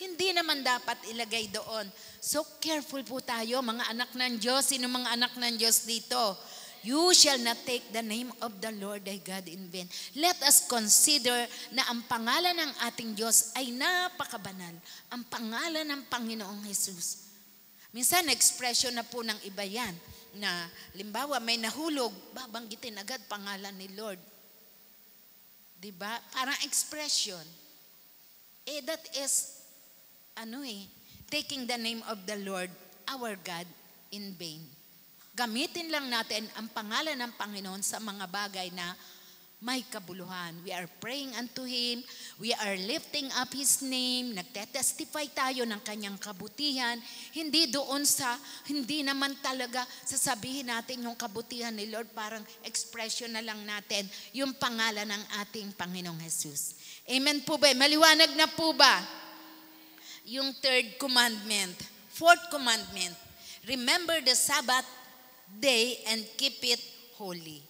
hindi naman dapat ilagay doon. So careful po tayo, mga anak ng Diyos. Sino mga anak ng Diyos dito? You shall not take the name of the Lord thy God in vain. Let us consider na ang pangalan ng ating Diyos ay napakabanal. Ang pangalan ng Panginoong Jesus. Minsan, expression na po ng iba yan, na limbawa may nahulog, babanggitin agad pangalan ni Lord. Diba? Parang expression. That is taking the name of the Lord, our God, in vain. Gamitin lang natin ang pangalan ng Panginoon sa mga bagay na may kabuluhan. We are praying unto Him. We are lifting up His name. Nagtetestify tayo ng kanyang kabutihan. Hindi naman talaga sasabihin natin yung kabutihan ni Lord. Parang expression na lang natin yung pangalan ng ating Panginoong Jesus. Amen po ba? Maliwanag na po ba? Yung third commandment. Fourth commandment. Remember the Sabbath day and keep it holy.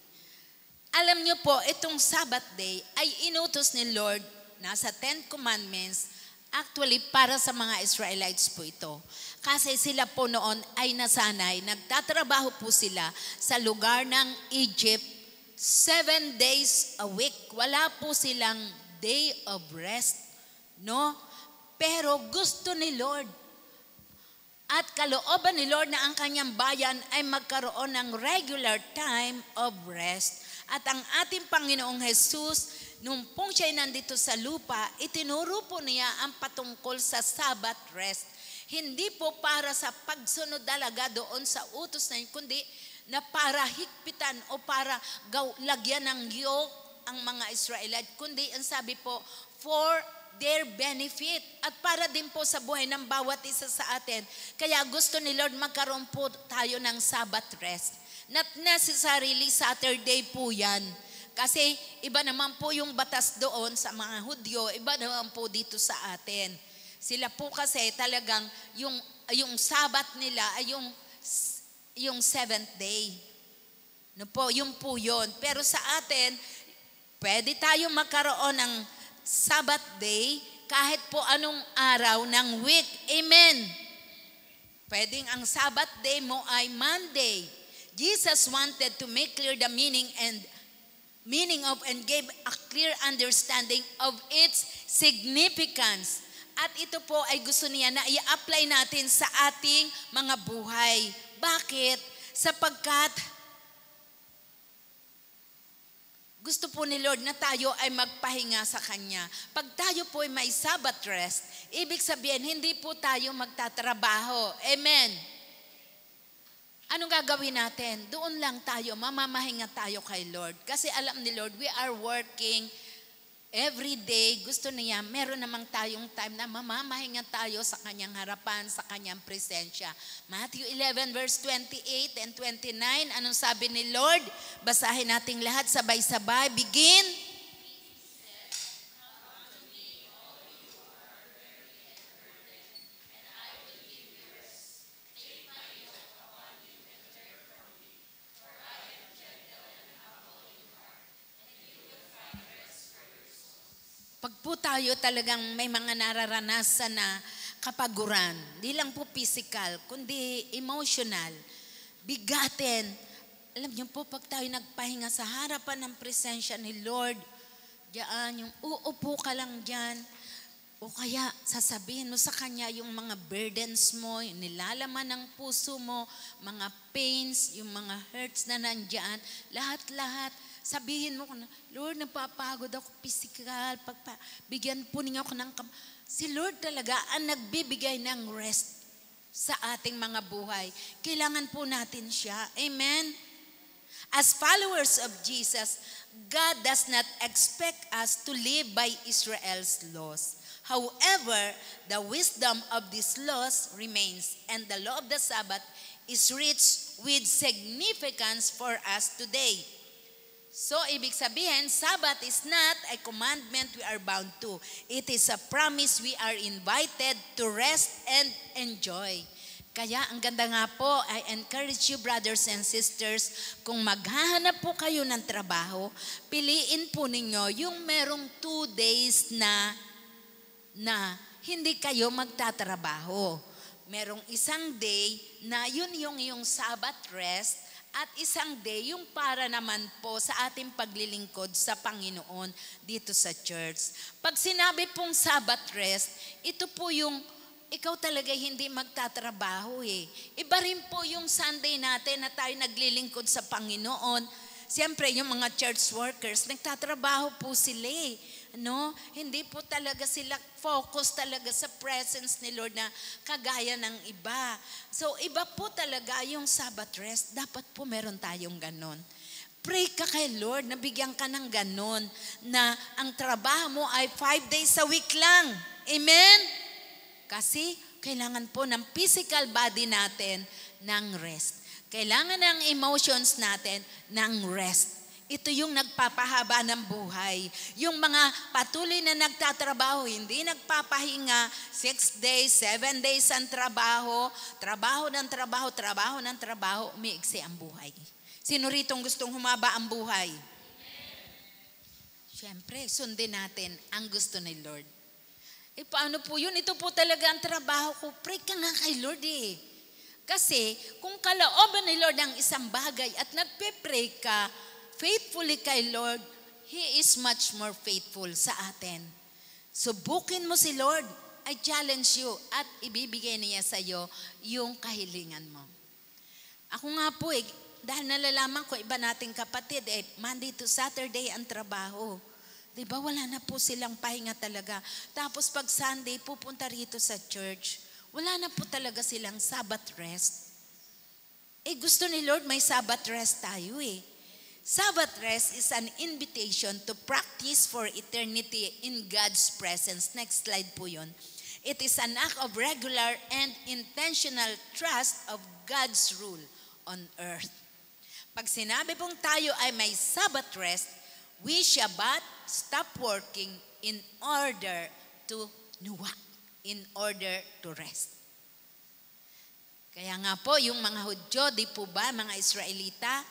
Alam niyo po, itong Sabbath day ay inutos ni Lord, nasa 10 commandments, actually para sa mga Israelites po ito. Kasi sila po noon ay nasanay, nagtatrabaho po sila sa lugar ng Egypt 7 days a week. Wala po silang day of rest, no? Pero gusto ni Lord at kalooban ni Lord na ang kanyang bayan ay magkaroon ng regular time of rest. At ang ating Panginoong Jesus, nung pong siya'y nandito sa lupa, itinuro po niya ang patungkol sa Sabbath rest. Hindi po para sa pagsunod talaga doon sa utos na yun, kundi na para higpitan o para lagyan ng yoke ang mga Israelite, kundi ang sabi po, for their benefit at para din po sa buhay ng bawat isa sa atin. Kaya gusto ni Lord magkaroon po tayo ng Sabbath rest. Not necessarily Saturday po yan. Kasi iba naman po yung batas doon sa mga Hudyo, iba naman po dito sa atin. Sila po kasi talagang yung Sabbath nila ay yung 7th day. No po, yung po yun. Pero sa atin, pwede tayo magkaroon ng Sabbath day kahit po anong araw ng week. Amen. Pwedeng ang Sabbath day mo ay Monday. Jesus wanted to make clear the meaning of and gave a clear understanding of its significance. At ito po ay gusto niya na i-apply natin sa ating mga buhay. Bakit? Sapagkat gusto po ni Lord na tayo ay magpahinga sa Kanya. Pag tayo po ay may Sabbath rest, ibig sabihin, hindi po tayo magtatrabaho. Amen. Anong gagawin natin? Doon lang tayo, mamamahinga tayo kay Lord. Kasi alam ni Lord, we are working every day. Gusto niya, meron namang tayong time na mamamahinga tayo sa Kanyang harapan, sa Kanyang presensya. Matthew 11 verse 28 and 29, anong sabi ni Lord? Basahin nating lahat sabay-sabay. Begin. Pag po tayo talagang may mga nararanasan na kapaguran, di lang po physical, kundi emotional, bigatin. Alam niyo po, pag tayo nagpahinga sa harapan ng presensya ni Lord, diyan, yung uupo ka lang diyan, o kaya sasabihin mo sa Kanya yung mga burdens mo, yung nilalaman ng puso mo, mga pains, yung mga hurts na nandyan, lahat-lahat. Sabihin mo, Lord, napapagod ako physical, bigyan po niya ako ng si Lord talaga ang nagbibigay ng rest sa ating mga buhay. Kailangan po natin siya. Amen? As followers of Jesus, God does not expect us to live by Israel's laws. However, the wisdom of these laws remains, and the law of the Sabbath is rich with significance for us today. So, ibig sabihin, Sabbath is not a commandment we are bound to. It is a promise we are invited to rest and enjoy. Kaya, ang ganda nga po, I encourage you, brothers and sisters, kung maghahanap po kayo ng trabaho, piliin po ninyo yung merong 2 days na hindi kayo magtatrabaho. Merong isang day na yun yung Sabbath rest, at isang day, yung para naman po sa ating paglilingkod sa Panginoon dito sa church. Pag sinabi pong Sabbath rest, ito po yung ikaw talaga hindi magtatrabaho eh. Iba rin po yung Sunday natin na tayo naglilingkod sa Panginoon. Siyempre, yung mga church workers, nagtatrabaho po sila eh. No? Hindi po talaga sila focus talaga sa presence ni Lord na kagaya ng iba. So, iba po talaga yung Sabbath rest. Dapat po meron tayong ganon. Pray ka kay Lord, nabigyan ka ng ganon na ang trabaho mo ay 5 days a week lang. Amen? Kasi kailangan po ng physical body natin ng rest. Kailangan ng emotions natin ng rest. Ito yung nagpapahaba ng buhay. Yung mga patuloy na nagtatrabaho, hindi nagpapahinga, 6 days, 7 days ang trabaho, trabaho ng trabaho, umiiksi ang buhay. Sino ritong gustong humaba ang buhay? Siyempre, sundin natin ang gusto ni Lord. Paano po yun? Ito po talaga ang trabaho ko. Pray ka nga kay Lord eh. Kasi kung kalooban ni Lord ang isang bagay at nagpe-pray ka, faithfully kay Lord, He is much more faithful sa atin. Subukin mo si Lord. I challenge you at ibibigay niya sa iyo yung kahilingan mo. Ako nga po dahil nalalaman ko, iba nating kapatid, Monday to Saturday ang trabaho. Diba, wala na po silang pahinga talaga. Tapos pag Sunday, pupunta rito sa church. Wala na po talaga silang Sabbath rest. Gusto ni Lord may Sabbath rest tayo Sabbath rest is an invitation to practice for eternity in God's presence. Next slide po yun. It is an act of regular and intentional trust of God's rule on earth. Pag sinabi pong tayo ay may Sabbath rest, we Shabbat stop working in order to nuwa, in order to rest. Kaya nga po, yung mga Hudyo, di po ba, mga Israelita,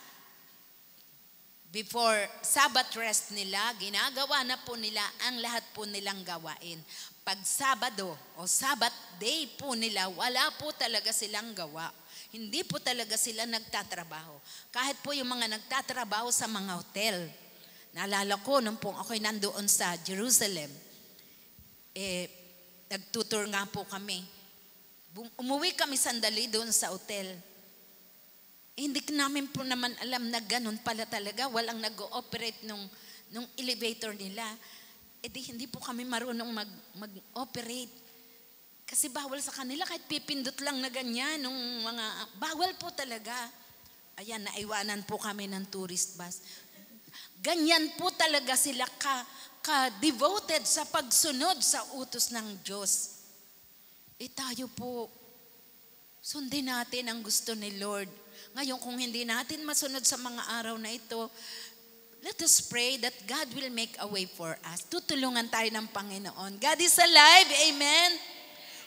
before Sabbath rest nila, ginagawa na po nila ang lahat po nilang gawain. Pag Sabado o Sabbath day po nila, wala po talaga silang gawa. Hindi po talaga sila nagtatrabaho. Kahit po yung mga nagtatrabaho sa mga hotel. Naalala ko, nung pong ako'y nandoon sa Jerusalem, nagtutur nga po kami. Umuwi kami sandali doon sa hotel. Hindi namin po naman alam na ganun pala talaga. Walang nag-ooperate nung elevator nila. Hindi po kami marunong mag-operate. Kasi bawal sa kanila, kahit pipindot lang na ganyan, bawal po talaga. Ayan, naiwanan po kami ng tourist bus. Ganyan po talaga sila ka-devoted sa pagsunod sa utos ng Diyos. Tayo po, sundin natin ang gusto ni Lord. Ngayon, kung hindi natin masunod sa mga araw na ito, let us pray that God will make a way for us. Tutulungan tayo ng Panginoon. God is alive. Amen?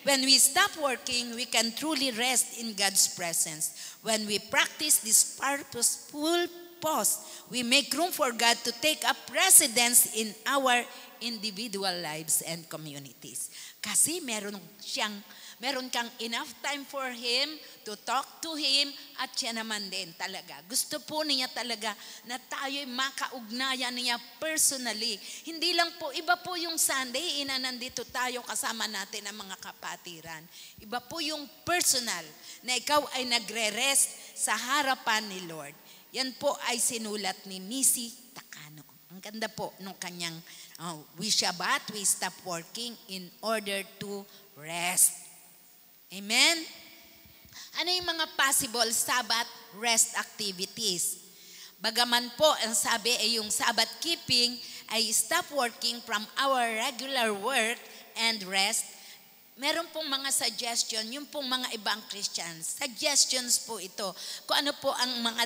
When we stop working, we can truly rest in God's presence. When we practice this purposeful pause, we make room for God to take up residence in our individual lives and communities. Kasi meron kang enough time for Him, to talk to Him, at siya naman din talaga. Gusto po niya talaga na tayo'y makaugnayan niya personally. Hindi lang po, iba po yung Sunday, nandito tayo kasama natin ang mga kapatiran. Iba po yung personal, na ikaw ay nagre-rest sa harapan ni Lord. Yan po ay sinulat ni Missy Takano. Ang ganda po nung kanyang, we Shabbat, we stop working in order to rest. Amen? Ano yung mga possible Sabbath rest activities? Bagaman po, ang sabi ay yung Sabbath keeping ay stop working from our regular work and rest. Meron pong mga suggestion, yung pong mga ibang Christians. Suggestions po ito. Kung ano po ang mga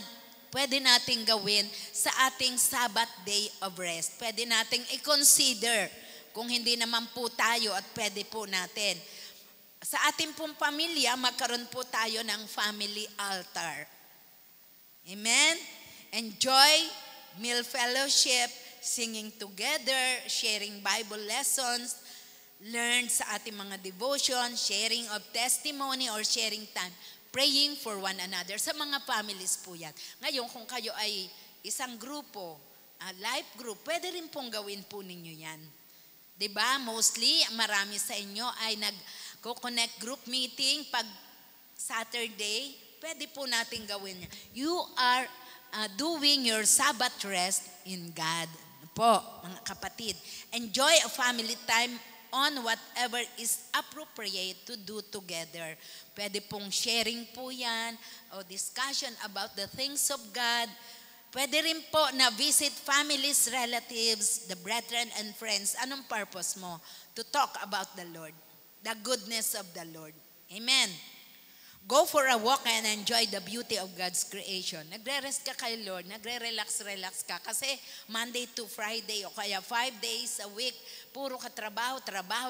pwede nating gawin sa ating Sabbath day of rest. Pwede nating i-consider kung hindi naman po tayo at pwede po natin. Sa ating pong pamilya, magkaroon po tayo ng family altar. Amen? Enjoy meal fellowship, singing together, sharing Bible lessons, learn sa ating mga devotion, sharing of testimony or sharing time, praying for one another. Sa mga families po yan. Ngayon, kung kayo ay isang grupo, life group, pwede rin pong gawin po ninyo yan. Diba? Mostly, marami sa inyo ay nag-connect group meeting pag Saturday. Pwede po natin gawin yan. You are doing your Sabbath rest in God. po, mga kapatid. Enjoy a family time on whatever is appropriate to do together. Pwede pong sharing po yan o discussion about the things of God. Pwede rin po na visit families, relatives, the brethren and friends. Anong purpose mo? To talk about the Lord, the goodness of the Lord. Amen. Go for a walk and enjoy the beauty of God's creation. Nagre-rest ka kay Lord, nagre-relax ka. Kasi Monday to Friday o kaya 5 days a week, puro ka trabaho,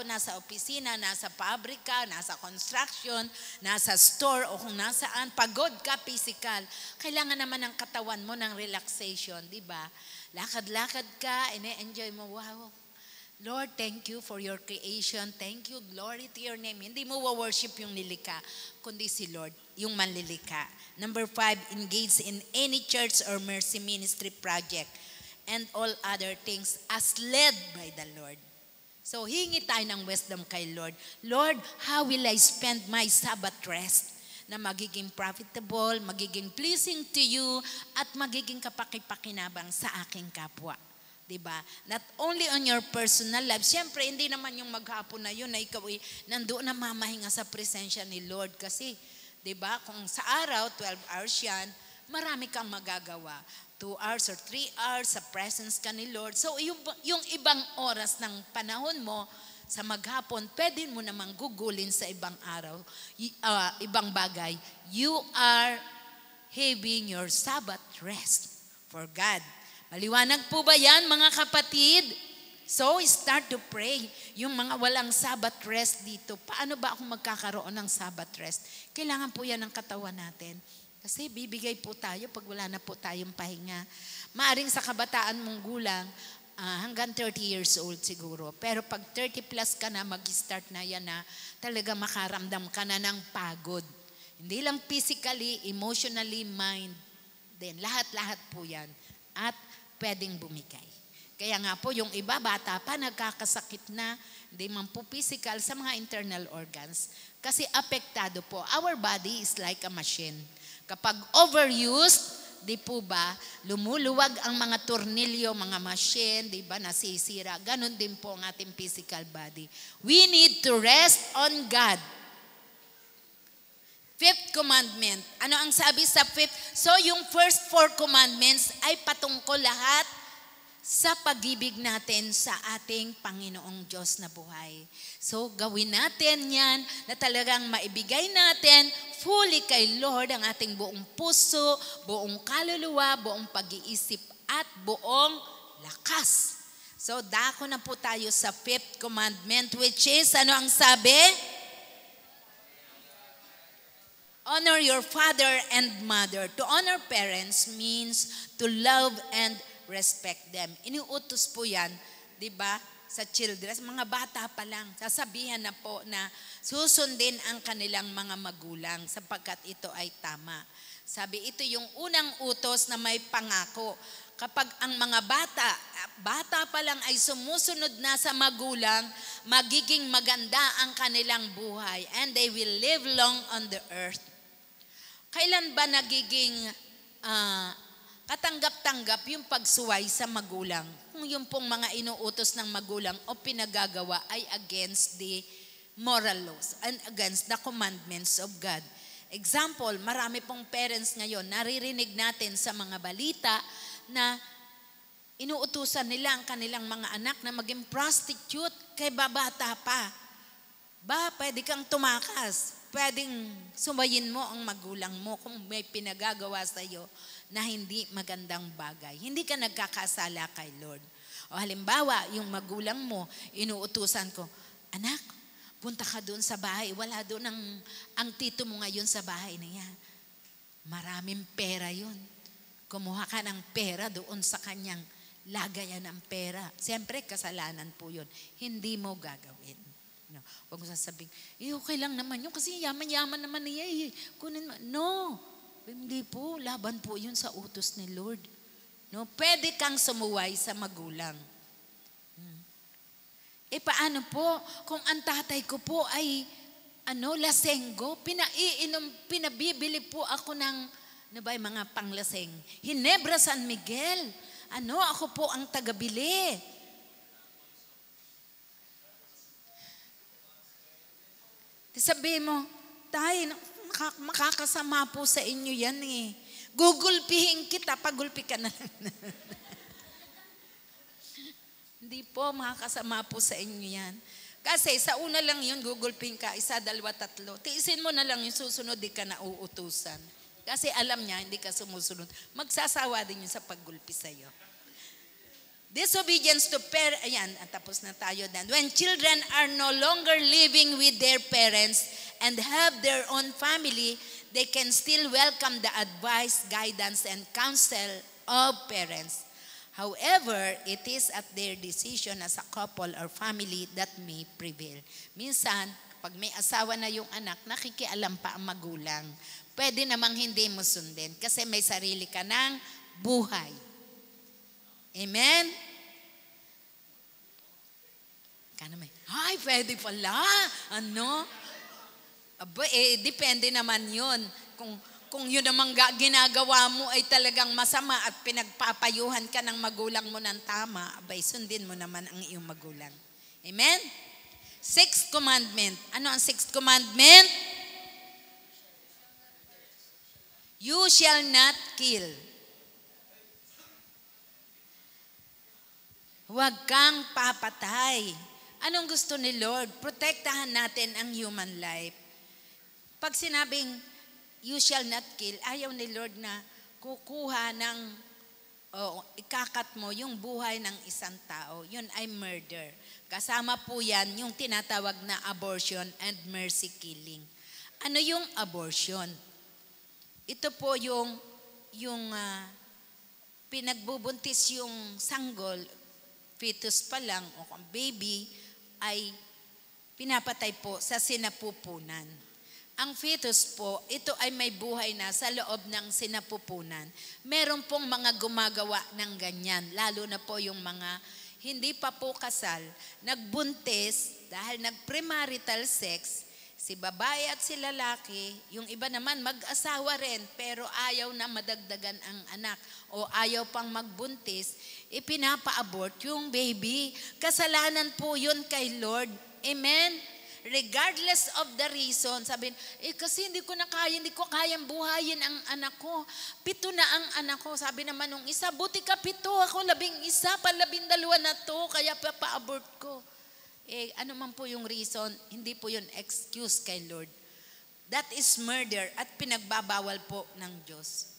nasa opisina, nasa pabrika, nasa construction, nasa store o kung nasaan. Pagod ka, physical. Kailangan naman ng katawan mo ng relaxation, di ba? Lakad-lakad ka, ine-enjoy mo, wow. Lord, thank you for your creation. Thank you, glory to your name. Hindi mo worship yung nilika, kundi si Lord, yung manlilika. Number 5, engage in any church or mercy ministry project and all other things as led by the Lord. So, hingi tayo ng wisdom kay Lord. Lord, how will I spend my Sabbath rest na magiging profitable, magiging pleasing to you, at magiging kapakipakinabang sa aking kapwa? Diba? Not only on your personal life. Siyempre, hindi naman yung maghapon na yun na ikaw nandoon na mamahinga sa presensya ni Lord. Kasi, diba, kung sa araw, 12 hours yan, marami kang magagawa. 2 hours or 3 hours sa presence ka ni Lord. So, yung ibang oras ng panahon mo sa maghapon, pwede mo namang gugulin sa ibang araw, ibang bagay. You are having your Sabbath rest for God. Maliwanag po ba yan, mga kapatid? So, start to pray. Yung mga walang Sabbath rest dito, paano ba ako magkakaroon ng Sabbath rest? Kailangan po yan ng katawan natin. Kasi bibigay po tayo pag wala na po tayong pahinga. Maaring sa kabataan mong gulang, hanggang 30 years old siguro. Pero pag 30 plus ka na, mag-start na yan na talaga makaramdam ka na ng pagod. Hindi lang physically, emotionally, mind. Then, lahat-lahat po yan. At pwedeng bumigay. Kaya nga po, yung iba, bata pa, nagkakasakit na, hindi man po physical sa mga internal organs. Kasi apektado po. Our body is like a machine. Kapag overused, di po ba, lumuluwag ang mga tornilyo, mga machine, di ba, nasisira. Ganon din po ang ating physical body. We need to rest on God. Fifth commandment. Ano ang sabi sa fifth? So yung first 4 commandments ay patungkol lahat sa pag-ibig natin sa ating Panginoong Diyos na buhay. So gawin natin yan na talagang maibigay natin fully kay Lord ang ating buong puso, buong kaluluwa, buong pag-iisip at buong lakas. So dako na po tayo sa fifth commandment, which is, ano ang sabi? Honor your father and mother. To honor parents means to love and respect them. Iniutos po yan, di ba, sa children, mga bata pa lang. Sasabihan na po na susundin ang kanilang mga magulang sapagkat ito ay tama. Sabi, ito yung unang utos na may pangako. Kapag ang mga bata pa lang ay sumusunod na sa magulang, magiging maganda ang kanilang buhay and they will live long on the earth. Kailan ba nagiging katanggap-tanggap yung pagsuway sa magulang? Kung yung pong mga inuutos ng magulang o pinagagawa ay against the moral laws and against the commandments of God. Example, marami pong parents ngayon, naririnig natin sa mga balita na inuutusan nila ang kanilang mga anak na maging prostitute kay babata pa. Ba, pwede kang tumakas. Pwedeng sumayin mo ang magulang mo kung may pinagagawa sa iyo na hindi magandang bagay. Hindi ka nagkakasala kay Lord. O halimbawa, yung magulang mo, inuutusan ko, anak, punta ka doon sa bahay. Wala doon ang tito mo ngayon sa bahay na yan. Maraming pera yun. Kumuha ka ng pera doon sa kanyang lagayan ng pera. Siyempre, kasalanan po yun. Hindi mo gagawin. No. Huwag mo sasabihin, okay lang naman yun kasi yaman-yaman naman niya eh. Kunin mo. No, hindi po. Laban po yun sa utos ni Lord. No, pwede kang sumuway sa magulang. Paano po kung ang tatay ko po ay lasenggo? Pinabibili po ako ng mga panglaseng. Hinebra San Miguel. Ako po ang tagabili. Sabihin mo, Tay, makakasama po sa inyo yan eh. Gugulpihin kita, pagulpi ka na lang. Hindi po, makakasama po sa inyo yan. Kasi sa una lang yun, gugulpihin ka, 1, 2, 3. Tiisin mo na lang yung susunod, di ka na uutusan. Kasi alam niya, hindi ka sumusunod. Magsasawa din yun sa paggulpi sa'yo. Disobedience to parents, ayan, tapos na tayo dan. When children are no longer living with their parents and have their own family, they can still welcome the advice, guidance, and counsel of parents. However, it is at their decision as a couple or family that may prevail. Minsan, pag may asawa na yung anak, nakikialam pa ang magulang. Pwede namang hindi mo sundin kasi may sarili ka ng buhay. Amen? Ay, pwede pala. Depende naman yun. Kung yun namang ginagawa mo ay talagang masama at pinagpapayuhan ka ng magulang mo ng tama, sundin mo naman ang iyong magulang. Amen? 6th commandment. Ano ang 6th commandment? You shall not kill. Huwag kang papatay. Anong gusto ni Lord? Protektahan natin ang human life. Pag sinabing, you shall not kill, ayaw ni Lord na kukuha ng, ikakat mo yung buhay ng isang tao. Yun ay murder. Kasama po yan yung tinatawag na abortion and mercy killing. Ano yung abortion? Ito po yung pinagbubuntis yung sanggol, fetus pa lang o baby, ay pinapatay po sa sinapupunan. Ang fetus po, ito ay may buhay na sa loob ng sinapupunan. Meron pong mga gumagawa ng ganyan, lalo na po yung mga hindi pa po kasal, nagbuntis dahil nag-premarital sex, si babae at si lalaki, yung iba naman mag-asawa rin pero ayaw na madagdagan ang anak o ayaw pang magbuntis, ipinapa-abort yung baby. Kasalanan po yun kay Lord. Amen? Regardless of the reason, sabihin, kasi hindi ko kayang buhayin ang anak ko. 7 na ang anak ko. Sabi naman nung isa, buti ka 7, ako 11, 12 na to, kaya pa-abort ko. Ano man po yung reason, hindi po yun excuse kay Lord. That is murder at pinagbabawal po ng Diyos.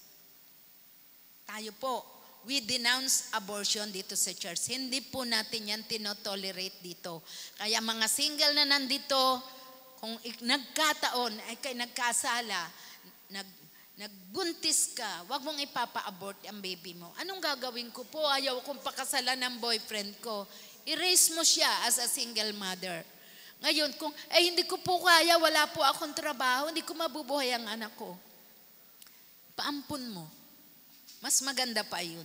Tayo po, we denounce abortion dito sa church. Hindi po natin yan tinotolerate dito. Kaya mga single na nandito, kung nagkataon, ay kay nagkasala, nagbuntis ka, wag mong ipapa-abort ang baby mo. Anong gagawin ko po? Ayaw kong pakasalan ng boyfriend ko. I-raise mo siya as a single mother. Ngayon, kung hindi ko po kaya, wala po akong trabaho, hindi ko mabubuhay ang anak ko. Paampun mo. Mas maganda pa yun.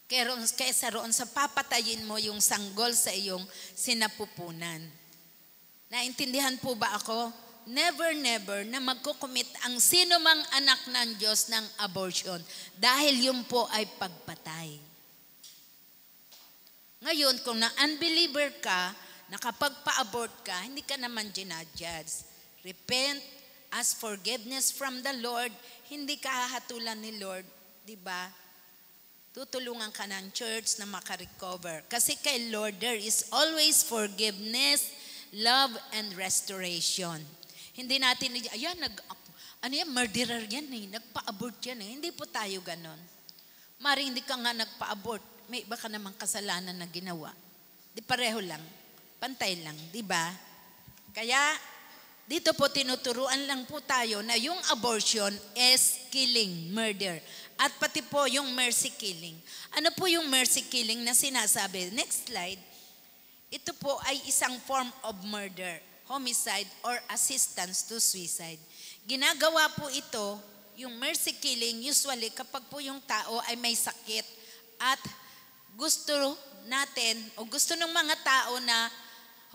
Kaysa roon sa papatayin mo yung sanggol sa iyong sinapupunan. Naintindihan po ba ako? Never, never na magkukumit ang sino mang anak ng Diyos ng abortion dahil yun po ay pagpatay. Ngayon, kung na-unbeliever ka, nakapagpa-abort ka, hindi ka naman ginajudge. Repent, ask forgiveness from the Lord, hindi ka hahatulan ni Lord, di ba? Tutulungan ka ng church na makarecover. Kasi kay Lord, there is always forgiveness, love, and restoration. Hindi natin, murderer yan eh, nagpa-abort yan eh. Hindi po tayo ganon. Maring hindi ka nga nagpa-abort, may iba ka namang kasalanan na ginawa. Di pareho lang, pantay lang, di ba? Kaya, dito po tinuturuan lang po tayo na yung abortion is killing, murder. At pati po yung mercy killing. Ano po yung mercy killing na sinasabi? Next slide. Ito po ay isang form of murder, homicide, or assistance to suicide. Ginagawa po ito, yung mercy killing, usually kapag po yung tao ay may sakit at gusto natin o gusto ng mga tao na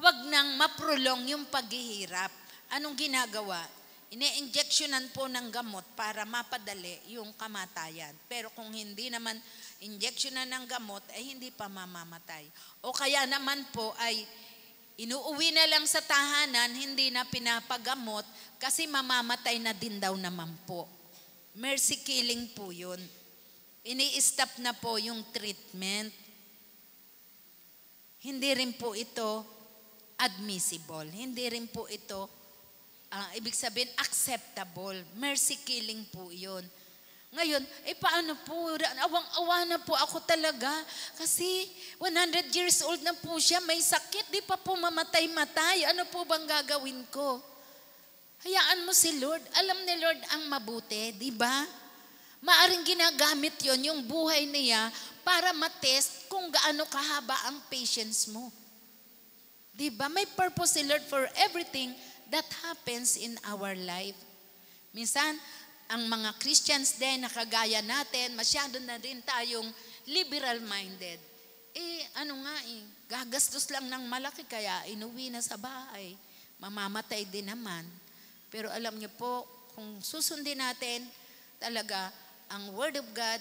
huwag nang maprolong yung paghihirap. Anong ginagawa? ini-injectionan po ng gamot para mapadali yung kamatayan. Pero kung hindi naman injectionan ng gamot, ay hindi pa mamamatay. O kaya naman po ay inuuwi na lang sa tahanan, hindi na pinapagamot kasi mamamatay na din daw naman po. Mercy killing po yun. Ini-stop na po yung treatment. Hindi rin po ito admissible. Hindi rin po ito ibig sabihin, acceptable. Mercy killing po yun. Ngayon, paano po? Awang-awa na po ako talaga. Kasi 100 years old na po siya, may sakit, di pa po mamatay-matay. Ano po bang gagawin ko? Hayaan mo si Lord. Alam ni Lord ang mabuti, di ba? Maaring ginagamit yon yung buhay niya para matest kung gaano kahaba ang patience mo. Di ba? May purpose si Lord for everything that happens in our life. Minsan, ang mga Christians din, nakagaya natin, masyado na rin tayong liberal-minded. Gagastos lang ng malaki kaya inuwi na sa bahay. Mamamatay din naman. Pero alam niyo po, kung susundin natin talaga ang Word of God,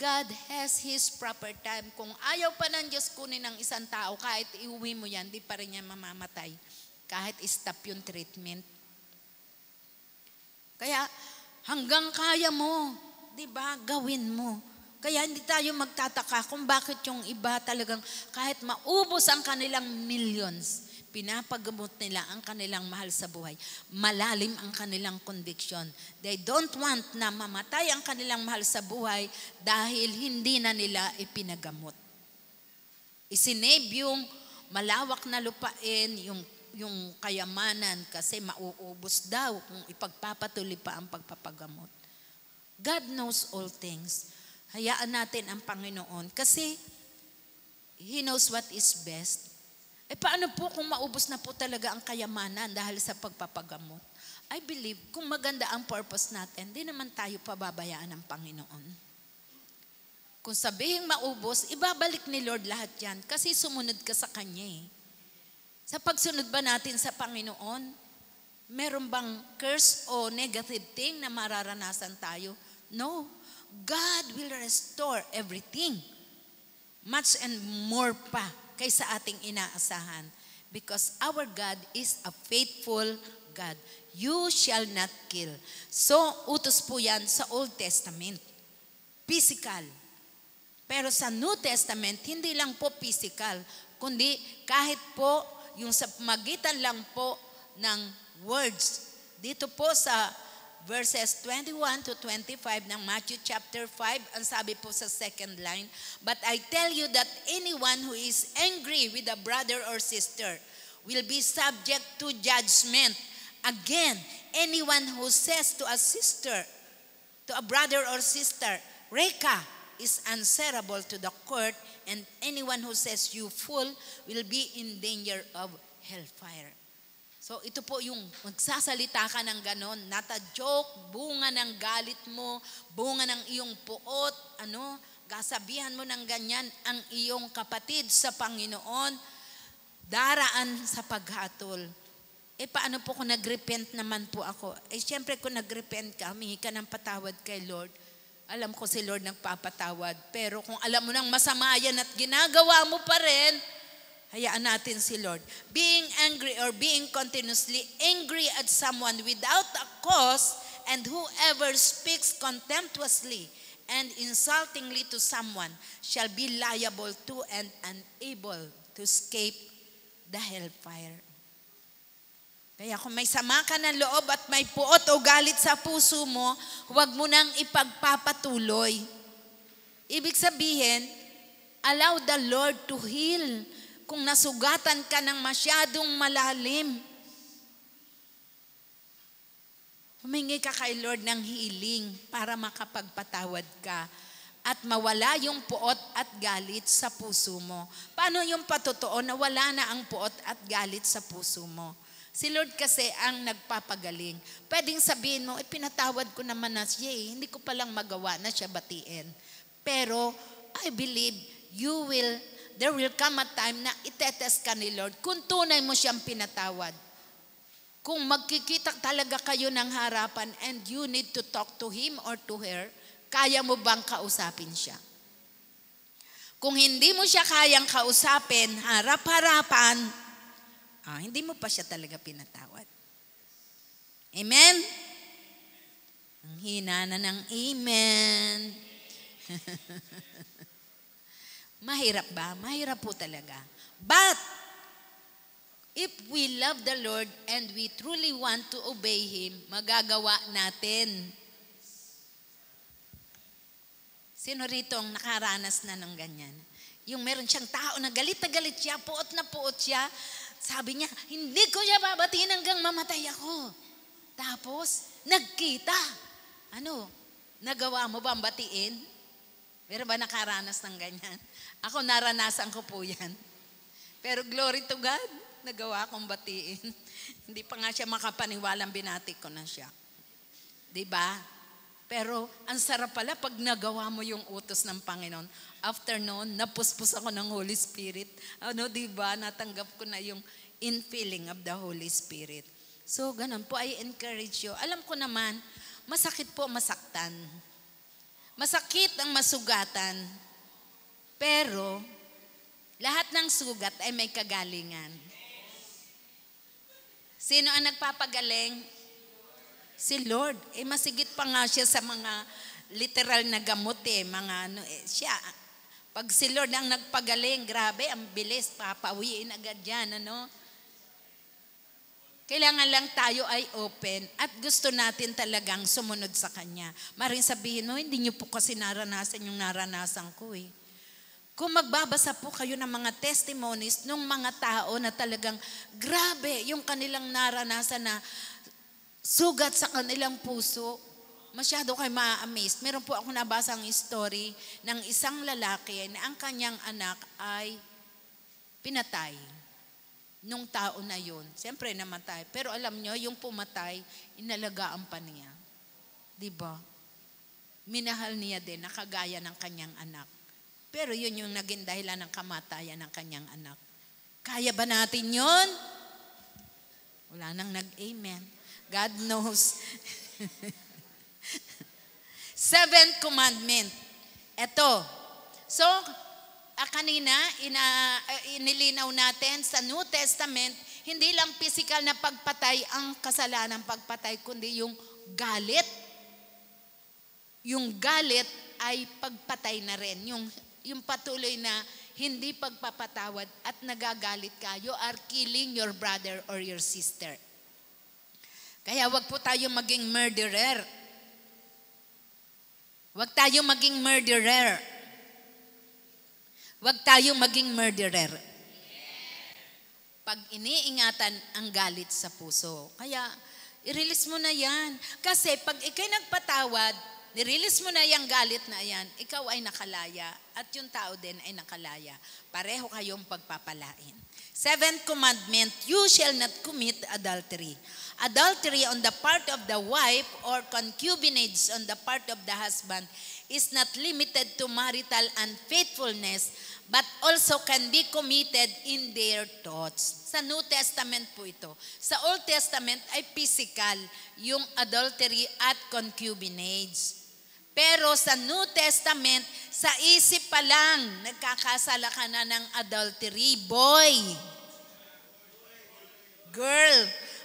God has His proper time. Kung ayaw pa ng Diyos kunin ng isang tao, kahit iuwi mo yan, di pa rin niya mamamatay. Kahit stop yung treatment. Kaya hanggang kaya mo, di ba, gawin mo. Kaya hindi tayo magtataka kung bakit yung iba talagang kahit maubos ang kanilang millions, pinapagamot nila ang kanilang mahal sa buhay. Malalim ang kanilang conviction. They don't want na mamatay ang kanilang mahal sa buhay dahil hindi na nila ipinagamot. Isinave yung malawak na lupain, yung kayamanan kasi mauubos daw kung ipagpapatuloy pa ang pagpapagamot. God knows all things. Hayaan natin ang Panginoon kasi He knows what is best. Paano po kung maubos na po talaga ang kayamanan dahil sa pagpapagamot? I believe kung maganda ang purpose natin, di naman tayo pababayaan ng Panginoon. Kung sabihin maubos, ibabalik ni Lord lahat yan kasi sumunod ka sa Kanya eh. Sa pagsunod ba natin sa Panginoon, meron bang curse o negative thing na mararanasan tayo? No. God will restore everything. Much and more pa kaysa ating inaasahan. Because our God is a faithful God. You shall not kill. So, utos po yan sa Old Testament. Physical. Pero sa New Testament, hindi lang po physical, kundi kahit po yung sa magitan lang po ng words. Dito po sa verses 21 to 25 ng Matthew chapter 5, ang sabi po sa second line, "But I tell you that anyone who is angry with a brother or sister will be subject to judgment. Again, anyone who says to a sister, to a brother or sister, 'Reka,' is answerable to the court, and anyone who says you fool will be in danger of hellfire." So ito po yung magsasalita ka ng ganon, not a joke, bunga ng galit mo, bunga ng iyong puot, gasabihan mo ng ganyan ang iyong kapatid sa Panginoon, daraan sa paghatol. Paano po kung nag-repent naman po ako? Siyempre kung nag-repent ka, humingi ka ng patawad kay Lord. Alam ko si Lord nagpapatawad. Pero kung alam mo nang masama yan at ginagawa mo pa rin, hayaan natin si Lord. Being angry or being continuously angry at someone without a cause, and whoever speaks contemptuously and insultingly to someone shall be liable to and unable to escape the hellfire. Kaya kung may sama ka ng loob at may puot o galit sa puso mo, huwag mo nang ipagpapatuloy. Ibig sabihin, allow the Lord to heal. Kung nasugatan ka ng masyadong malalim, humingi ka kay Lord ng healing para makapagpatawad ka at mawala yung puot at galit sa puso mo. Paano yung patotoo na wala na ang puot at galit sa puso mo? Si Lord kasi ang nagpapagaling. Pwedeng sabihin mo, pinatawad ko naman na siya hindi ko palang magawa na siya batiin. Pero I believe there will come a time na itetest ka ni Lord kung tunay mo siyang pinatawad. Kung magkikita talaga kayo ng harapan and you need to talk to him or to her, kaya mo bang kausapin siya? Kung hindi mo siya kayang kausapin, harap-harapan, hindi mo pa siya talaga pinatawad. Amen? Ang hina na ng amen. Mahirap ba? Mahirap po talaga. But, if we love the Lord and we truly want to obey Him, magagawa natin. Sino rito ang nakaranas na ng ganyan? Yung meron siyang tao na galit siya, puot na puot siya. Sabi niya, hindi ko siya babatiin hanggang mamatay ako. Tapos, nagkita. Nagawa mo ba ang batiin? Meron ba nakaranas ng ganyan? Ako naranasan ko po yan. Pero glory to God, nagawa akong batiin. Hindi pa nga siya makapaniwalang binati ko na siya. Diba? Pero ang sarap pala pag nagawa mo yung utos ng Panginoon. After noon, napuspos ako ng Holy Spirit. Diba? Natanggap ko na yung infilling of the Holy Spirit. So, ganun po, I encourage you. Alam ko naman, masakit po masaktan. Masakit ang masugatan. Pero, lahat ng sugat ay may kagalingan. Sino ang nagpapagaling? Si Lord. Masigit pa nga siya sa mga literal na gamot siya. Pag si Lord ang nagpagaling, grabe, ang bilis, papawiin agad yan, Kailangan lang tayo ay open at gusto natin talagang sumunod sa Kanya. Maring sabihin mo, hindi niyo po kasi naranasan yung naranasan ko Kung magbabasa po kayo ng mga testimonies ng mga tao na talagang grabe yung kanilang naranasan na sugat sa kanilang puso, masyado kayo ma-amaze. Meron po ako nabasang story ng isang lalaki na ang kanyang anak ay pinatay nung tao na yun. Siyempre namatay. Pero alam nyo, yung pumatay, inalagaan pa niya. Diba? Minahal niya din, nakagaya ng kanyang anak. Pero yun yung naging dahilan ng kamatayan ng kanyang anak. Kaya ba natin yun? Wala nang nag-amen. God knows. Seventh commandment. Ito. So, kanina, inilinaw natin sa New Testament, hindi lang physical na pagpatay ang kasalanan pagpatay, kundi yung galit. Yung galit ay pagpatay na rin. Yung patuloy na hindi pagpapatawad at nagagalit ka, you are killing your brother or your sister. Kaya wag po tayo maging murderer. Wag tayo maging murderer. Wag tayo maging murderer. Pag iniingatan ang galit sa puso. Kaya, i-release mo na yan. Kasi pag ikay nagpatawad, nirelease mo na yung galit na yan, ikaw ay nakalaya at yung tao din ay nakalaya. Pareho kayong pagpapalain. Seventh commandment, you shall not commit adultery. Adultery on the part of the wife or concubinage on the part of the husband is not limited to marital unfaithfulness, but also can be committed in their thoughts. Sa New Testament po ito. Sa Old Testament ay physical, yung adultery at concubinage. Pero sa New Testament, sa isip pa lang, nagkakasala ka na ng adultery. Boy, girl,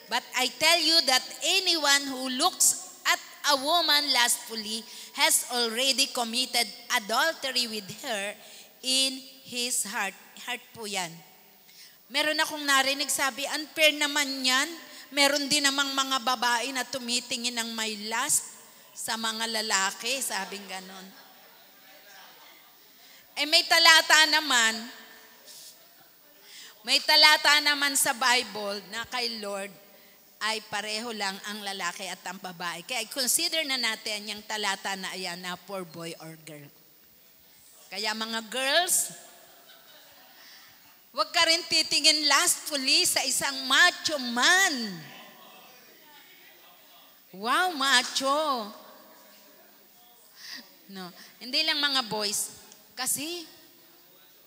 but I tell you that anyone who looks at a woman lustfully has already committed adultery with her in his heart. Heart po yan. Meron akong narinig sabi, unfair naman yan. Meron din namang mga babae na tumitingin ng may lust sa mga lalaki, sabing ganon. May talata naman sa Bible na kay Lord ay pareho lang ang lalaki at ang babae. Kaya consider na natin yung talata na ayan na for boy or girl. Kaya mga girls, huwag ka rin titingin lustfully sa isang macho man. Wow, macho. No, hindi lang mga boys. Kasi,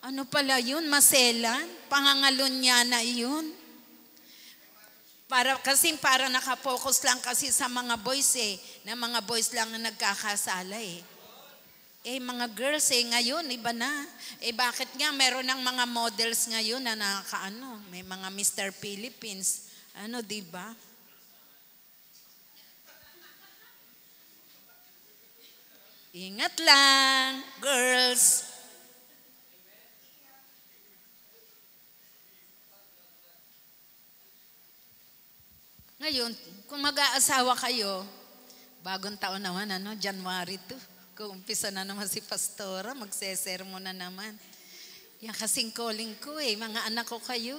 ano pala yun? Maselan? Pangangalon niya na yun? Para nakafocus lang kasi sa mga boys na mga boys lang na nagkakasala mga girls ngayon, iba na. Bakit nga meron ng mga models ngayon na may mga Mr. Philippines. Di ba? Ingat lang, girls. Ngayon, kung mag-aasawa kayo, bagong taon naman, January 2. Kung umpisa na naman si Pastora, magsesermo na naman. Yan kasing calling ko mga anak ko kayo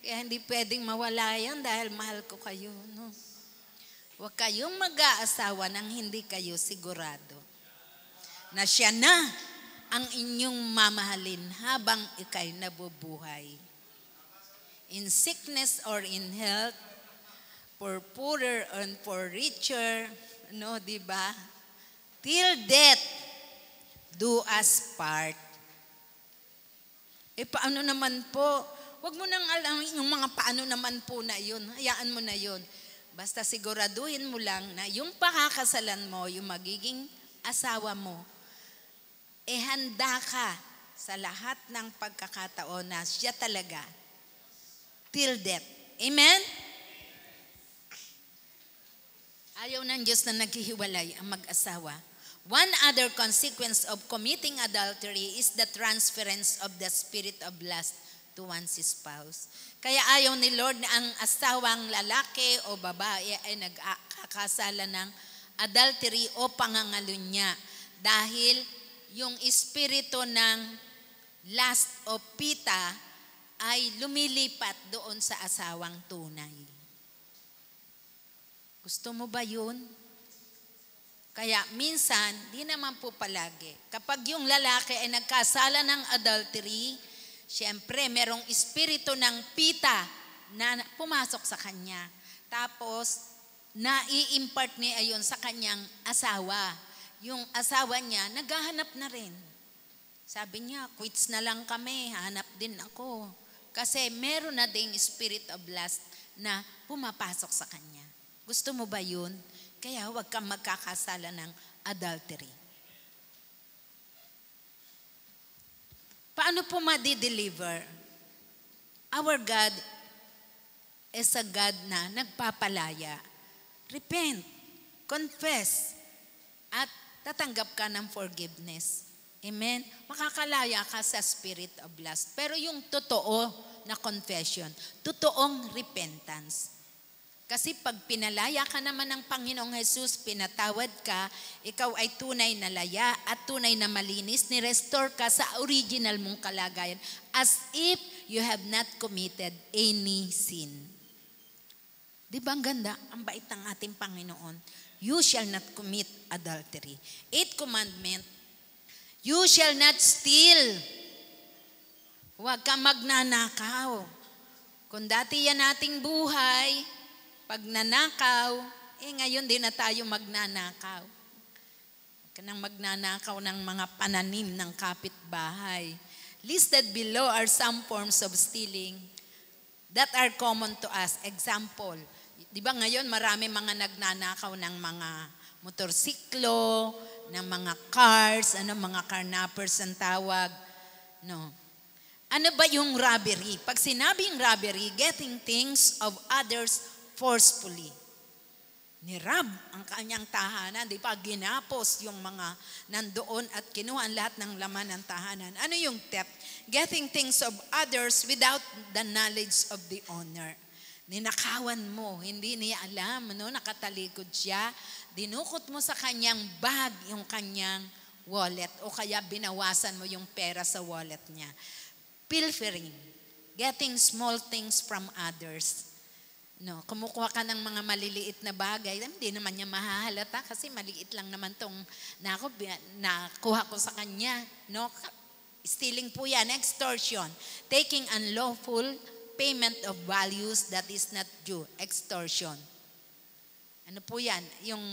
Kaya hindi pwedeng mawala yan dahil mahal ko kayo. No? Huwag kayong mag-aasawa nang hindi kayo sigurado na siya na ang inyong mamahalin habang ikay nabubuhay. In sickness or in health, for poorer and for richer, di ba? Till death do us part. Paano naman po? Huwag mo nang alam yung mga paano naman po na yun. Hayaan mo na yun. Basta siguraduhin mo lang na yung pakakasalan mo, yung magiging asawa mo, handa ka sa lahat ng pagkakataon na siya talaga. Till death. Amen? Ayaw ng Diyos na naghihiwalay ang mag-asawa. One other consequence of committing adultery is the transference of the spirit of lust to one's spouse. Kaya ayaw ni Lord na ang asawang lalaki o babae ay nagkakasala ng adultery o pangangalunya dahil yung espiritu ng lust o pita ay lumilipat doon sa asawang tunay. Gusto mo ba yun? Kaya minsan, di naman po palagi. Kapag yung lalaki ay nagkasala ng adultery, siyempre merong espiritu ng pita na pumasok sa kanya. Tapos, nai-impart niya ayon sa kanyang asawa. Yung asawa niya, naghahanap na rin. Sabi niya, quits na lang kami, hanap din ako. Kasi meron na ding spirit of lust na pumapasok sa kanya. Gusto mo ba yun? Kaya huwag kang magkakasala ng adultery. Paano po ma-deliver? Our God is a God na nagpapalaya. Repent, confess, at tatanggap ka ng forgiveness. Amen? Makakalaya ka sa spirit of lust. Pero yung totoo na confession, totoong repentance. Kasi pag pinalaya ka naman ng Panginoong Jesus, pinatawad ka, ikaw ay tunay na laya at tunay na malinis, ni-restore ka sa original mong kalagayan as if you have not committed any sin. Di ba ang ganda? Ang bait ng ating Panginoon. You shall not commit adultery. 8th commandment, you shall not steal. Huwag kang magnanakaw. Kung dati yan ating buhay, pag nanakaw, ngayon din na tayo magnanakaw. Huwag ka nang magnanakaw ng mga pananim ng kapitbahay. Listed below are some forms of stealing that are common to us. Example, di ba ngayon marami mga nagnanakaw ng mga motorsiklo, ng mga cars, mga carnappers ang tawag. No. Ano ba yung robbery? Pag sinabing robbery, getting things of others forcefully. Nirab ang kanyang tahanan. Di ba? Ginapos yung mga nandoon at kinuha ang lahat ng laman ng tahanan. Ano yung theft? Getting things of others without the knowledge of the owner. Ninakawan mo. Hindi niya alam. Nakatalikod siya. Dinukot mo sa kanyang bag yung kanyang wallet o kaya binawasan mo yung pera sa wallet niya. Pilfering. Getting small things from others. No, kumukuha ka ng mga maliliit na bagay, hindi naman niya mahahalata kasi maliit lang naman tong nakuha ko sa kanya. No? Stealing po yan, extortion. Taking unlawful payment of values that is not due, extortion. Ano po yan? Yung,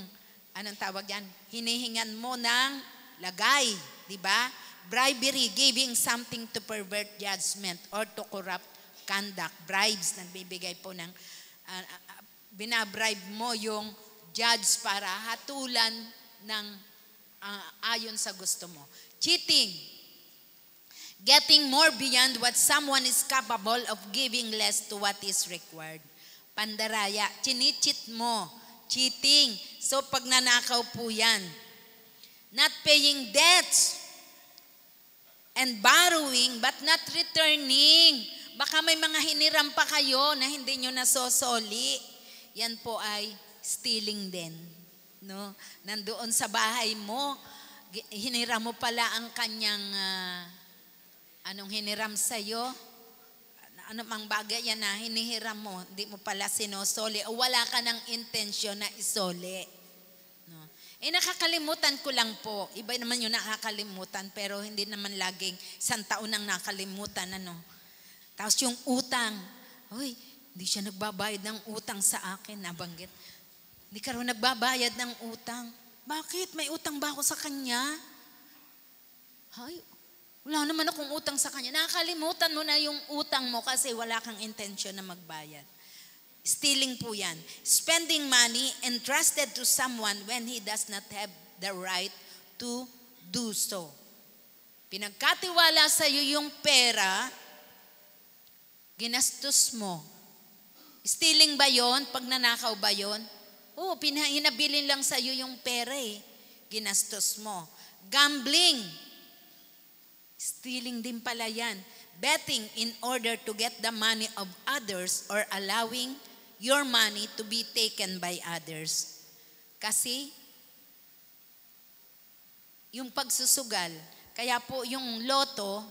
anong tawag yan? Hinihingan mo ng lagay, di ba? Bribery, giving something to pervert judgment or to corrupt conduct. Bribes, nagbibigay po ng binabribe mo yung judge para hatulan ng ayon sa gusto mo. Cheating. Getting more beyond what someone is capable of giving less to what is required. Pandaraya. Chinichit mo. Cheating. So pagnanakaw po yan. Not paying debts. And borrowing but not returning. Baka may mga hiniram pa kayo na hindi nyo nasosoli. Yan po ay stealing din. No? Nandoon sa bahay mo, hiniram mo pala ang kanyang, anong hiniram sa'yo? Ano mang bagay yan na hinihiram mo, hindi mo pala sinosoli o wala ka ng intensyon na isoli. No? Nakakalimutan ko lang po. Iba naman yung nakakalimutan pero hindi naman laging isang taon ang nakalimutan. Tapos yung utang. Uy, hindi siya nagbabayad ng utang sa akin. Nabanggit. Hindi ka rin nagbabayad ng utang. Bakit? May utang ba ako sa kanya? Hay, wala naman akong utang sa kanya. Nakakalimutan mo na yung utang mo kasi wala kang intensyon na magbayad. Stealing po yan. Spending money entrusted to someone when he does not have the right to do so. Pinagkatiwala sa iyo yung pera, ginastos mo. Stealing ba yon? Pagnanakaw ba yon? Oo, hinabilin lang sa iyo yung pera eh. Ginastos mo. Gambling. Stealing din pala yan. Betting in order to get the money of others or allowing your money to be taken by others. Kasi, yung pagsusugal, kaya po yung loto,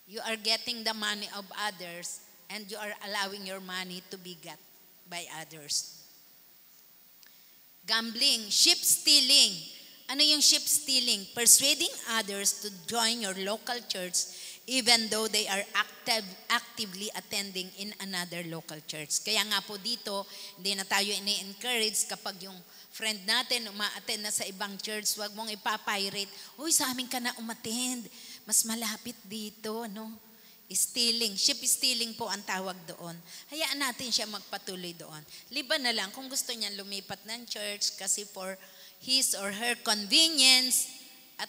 you are getting the money of others and you are allowing your money to be got by others. Gambling, sheep stealing. Ano yung sheep stealing? Persuading others to join your local church even though they are actively attending in another local church. Kaya nga po dito, hindi na tayo ini-encourage kapag yung friend natin uma-attend na sa ibang church, wag mong ipapirate, uy, sa amin ka na umattend, mas malapit dito, no? Stealing, sheep stealing po ang tawag doon. Hayaan natin siya magpatuloy doon. Liban na lang kung gusto niya lumipat ng church kasi for his or her convenience at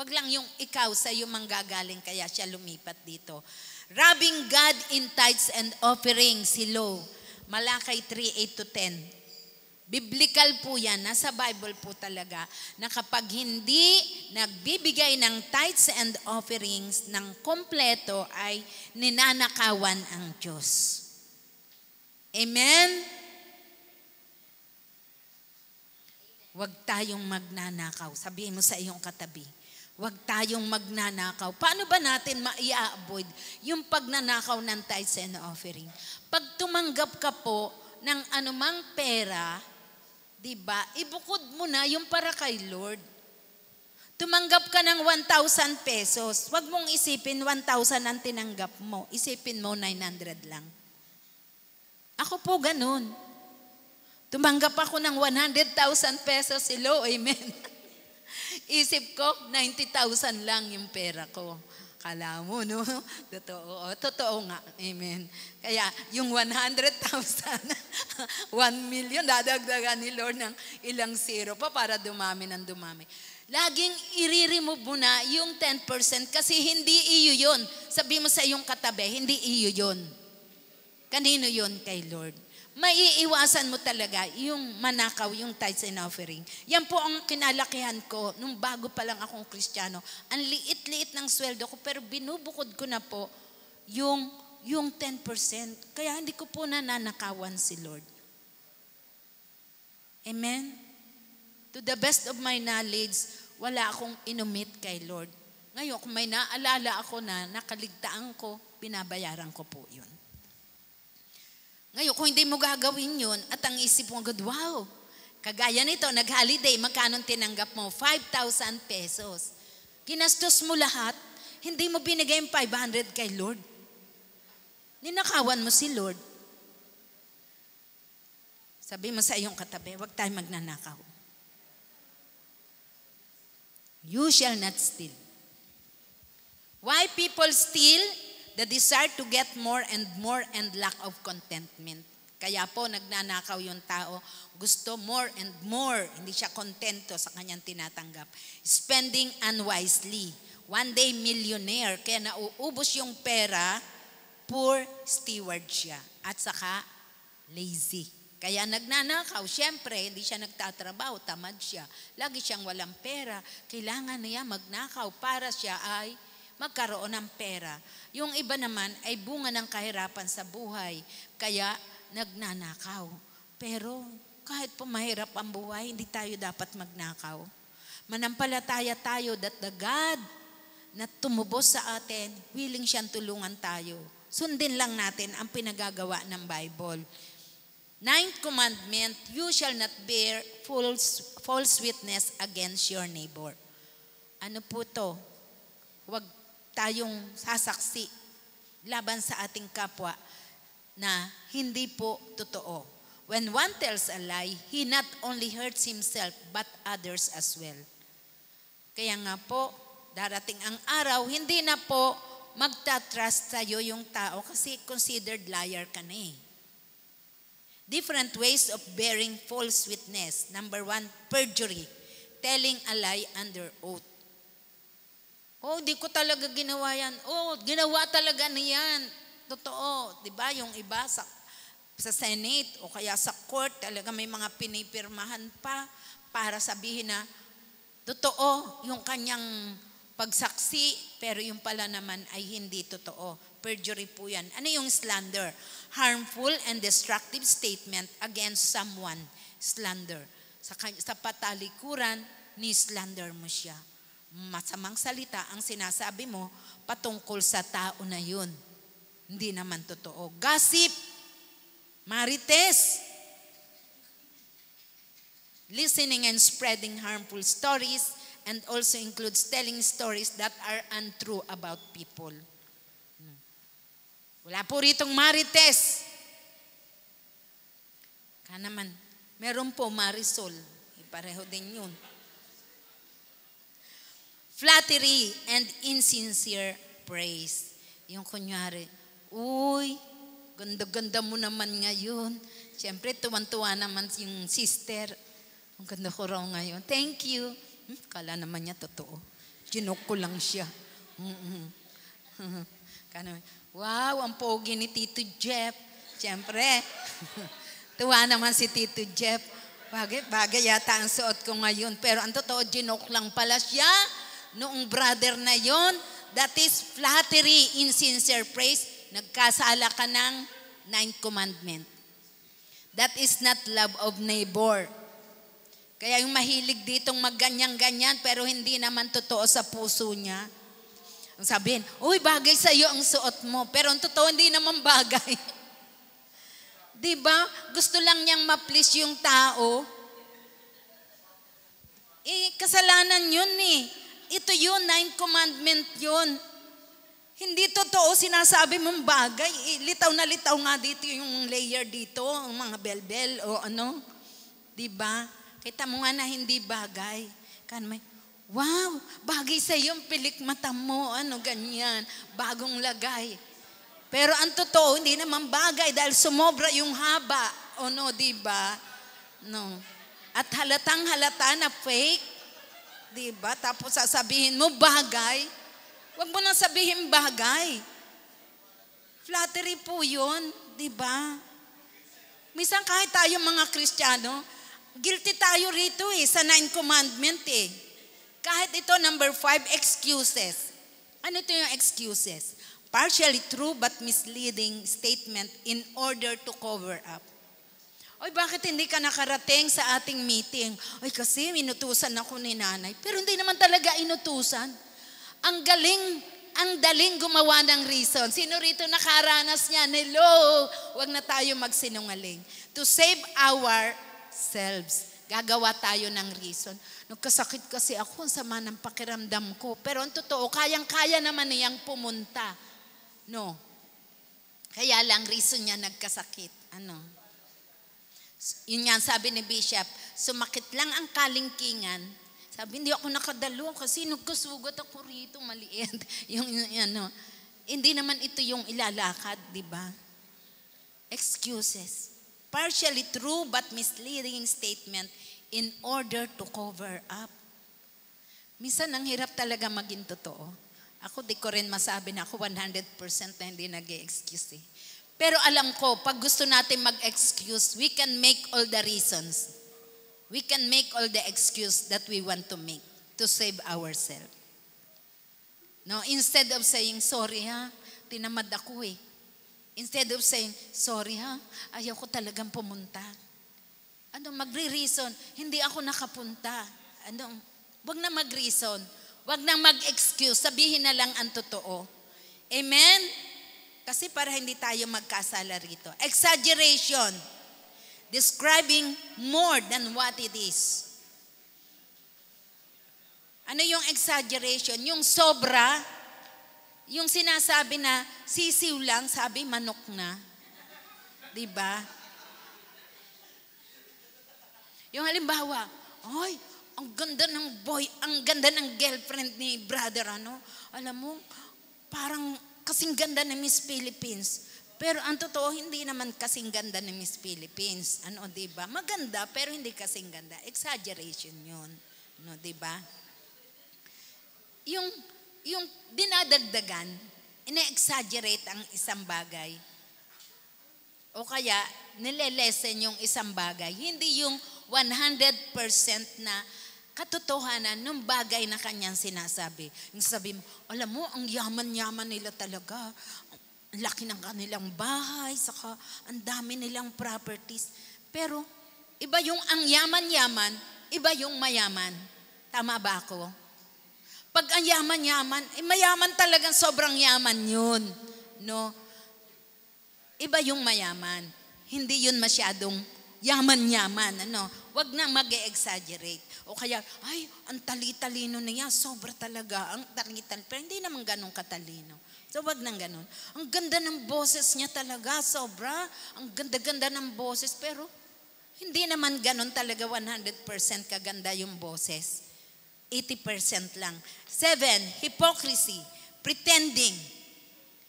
wag lang yung ikaw sa iyo manggagaling kaya siya lumipat dito. Robbing God in tithes and offerings, hello. Malakay 3:8-10. Biblical po yan, nasa Bible po talaga, na kapag hindi nagbibigay ng tithes and offerings ng kompleto ay ninanakawan ang Diyos. Amen? Huwag tayong magnanakaw. Sabihin mo sa iyong katabi, huwag tayong magnanakaw. Paano ba natin ma-i-avoid yung pagnanakaw ng tithes and offering? Pag tumanggap ka po ng anumang pera, diba, ibukod mo na yung para kay Lord. Tumanggap ka ng 1,000 pesos. Huwag mong isipin 1,000 ang tinanggap mo. Isipin mo 900 lang. Ako po ganun. Tumanggap ako ng 100,000 pesos. Hello, amen. Isip ko, 90,000 lang yung pera ko. Kala mo, no? Totoo. Totoo nga. Amen. Kaya, yung 100,000, 1 million, dadagdagan ni Lord ng ilang zero pa para dumami ng dumami. Laging i-remove mo na yung 10% kasi hindi iyo yun. Sabi mo sa iyong katabi, hindi iyo yun. Kanino yun? Kay Lord. Maiiwasan mo talaga yung manakaw, yung tithes and offering. Yan po ang kinalakihan ko nung bago pa lang akong Kristiyano. Ang liit-liit ng sweldo ko pero binubukod ko na po yung 10%. Kaya hindi ko po nananakawan si Lord. Amen? To the best of my knowledge, wala akong inumit kay Lord. Ngayon, kung may naalala ako na nakaligtaan ko, binabayaran ko po yun. Ngayon, kung hindi mo gagawin yun, at ang isip mo, God, wow, kagaya nito, nag-holiday, magkano tinanggap mo? 5,000 pesos. Ginastos mo lahat, hindi mo binigay yung 500 kay Lord. Ninakawan mo si Lord. Sabi mo sa iyong katabi, huwag tayo magnanakaw. You shall not steal. Why people steal? the desire to get more and lack of contentment. Kaya po nagnanakaw yung tao, gusto more and more, hindi siya kontento sa kanyang tinatanggap. Spending unwisely. One day millionaire, kaya nauubos yung pera, poor steward siya. At saka lazy. Kaya nagnanakaw, syempre, hindi siya nagtatrabaho, tamad siya. Lagi siyang walang pera. Kailangan niya magnakaw para siya ay magkaroon ng pera. Yung iba naman ay bunga ng kahirapan sa buhay. Kaya nagnanakaw. Pero kahit po mahirap ang buhay, hindi tayo dapat magnakaw. Manampalataya tayo that the God na tumubos sa atin, willing siyang tulungan tayo. Sundin lang natin ang pinagagawa ng Bible. Ninth commandment, you shall not bear false witness against your neighbor. Ano po to? Huwag tayong sasaksi laban sa ating kapwa na hindi po totoo. When one tells a lie, he not only hurts himself but others as well. Kaya nga po, darating ang araw, hindi na po magtatrust sa'yo yung tao kasi considered liar ka na eh. Different ways of bearing false witness. Number 1, perjury. Telling a lie under oath. Oh, di ko talaga ginawa yan. Oh, ginawa talaga niyan. Totoo. Diba? Yung iba sa Senate o kaya sa court, talaga may mga pinipirmahan pa para sabihin na totoo yung kanyang pagsaksi, pero yung pala naman ay hindi totoo. Perjury po yan. Ano yung slander? Harmful and destructive statement against someone. Slander. Sa patalikuran, ni-slander mo siya. Masamang salita ang sinasabi mo patungkol sa tao na yun. Hindi naman totoo. Gossip. Marites. Listening and spreading harmful stories and also includes telling stories that are untrue about people. Wala po ritong marites. Naman, meron po marisol. Pareho din yun. Flattery and insincere praise. Yung kunyari, uy, ganda-ganda mo naman ngayon. Siyempre, tuwan-tuwa naman yung sister. Ang ganda ko raw ngayon. Thank you. Kala naman niya totoo. Ginok ko lang siya. Wow, ang pogi ni Tito Jeff. Siyempre, tuwa naman si Tito Jeff. Bagay yata ang suot ko ngayon. Pero ang totoo, ginok lang pala siya. Noong brother na yon, that is flattery, insincere praise. Nagkasala ka ng 9th commandment. That is not love of neighbor. Kaya yung mahilig ditong magganyan-ganyan pero hindi naman totoo sa puso niya. Ang sabihin, uy, bagay sa iyo ang suot mo. Pero ang totoo, hindi naman bagay. Diba? Gusto lang niyang ma-please yung tao. Kasalanan yun eh. Ito yun, 9th commandment yun. Hindi totoo sinasabi mong bagay. Litaw na litaw nga dito yung layer dito, ang mga bel-bel o ano. Diba? Kita mo nga na hindi bagay. Wow, bagay sa iyo yung pilik mata mo, ano ganyan, bagong lagay. Pero ang totoo, hindi naman bagay dahil sumobra yung haba. O no, diba? No. At halatang halata na fake. Diba? Tapos sasabihin mo bagay. Huwag mo nang sabihin bagay. Flattery po yun. Diba? Minsan kahit tayo mga Kristiyano, guilty tayo rito sa 9th commandment Kahit ito, number 5, excuses. Ano ito yung excuses? Partially true but misleading statement in order to cover up. Oy, bakit hindi ka nakarating sa ating meeting? Oy, kasi inutusan ako ni nanay. Pero hindi naman talaga inutusan. Ang daling gumawa ng reason. Sino rito nakaranas niyan? Hello! Huwag na tayo magsinungaling. To save ourselves. Gagawa tayo ng reason. Nagkasakit kasi ako, sama ng pakiramdam ko. Pero ang totoo, kayang-kaya naman niyang pumunta. No. Kaya lang reason niya nagkasakit. Ano? Yun yan, sabi ni Bishop, sumakit lang ang kalingkingan. Sabi, hindi ako nakadalo kasi nagkasugat ako rito, maliit. yung ano. Hindi naman ito yung ilalakad, di ba? Excuses. Partially true but misleading statement in order to cover up. Minsan ang hirap talaga maging totoo. Ako di ko rin masabi na ako 100% na hindi nag-excuse eh. Pero alam ko, pag gusto natin mag-excuse, we can make all the reasons. We can make all the excuse that we want to make to save ourselves. No, instead of saying, sorry ha, tinamad ako eh. Instead of saying, sorry ha, ayaw ko talagang pumunta. Magre-reason, hindi ako nakapunta. Wag na mag-reason. Wag na mag-excuse. Sabihin na lang ang totoo. Amen? Kasi para hindi tayo magkasala rito. Exaggeration. Describing more than what it is. Ano yung exaggeration? Yung sobra, yung sinasabi na sisiw lang, sabi manok na. Diba? Yung halimbawa, ay, ang ganda ng boy, ang ganda ng girlfriend ni brother, alam mo, parang kasing ganda ng Miss Philippines. Pero ang totoo, hindi naman kasing ganda ng Miss Philippines. Diba? Maganda, pero hindi kasing ganda. Exaggeration yun. Diba? Yung dinadagdagan, ina-exaggerate ang isang bagay. O kaya, nilelesen yung isang bagay. Hindi yung 100% na katotohanan ng bagay na kanyang sinasabi. Yung sabi mo, alam mo, ang yaman-yaman nila talaga. Ang laki ng kanilang bahay, saka ang dami nilang properties. Pero, iba yung ang yaman-yaman, iba yung mayaman. Tama ba ako? Pag ang yaman-yaman, mayaman talagang sobrang yaman yun. No? Iba yung mayaman. Hindi yun masyadong yaman-yaman. Wag na mag-exaggerate. O kaya, ay, ang tali-talino niya, sobra talaga. Ang tali-talino. Pero hindi naman ganun katalino. So wag nang ganun. Ang ganda ng boses niya talaga, sobra. Ang ganda-ganda ng boses. Pero hindi naman ganun talaga 100% kaganda yung boses. 80% lang. 7, hypocrisy, pretending,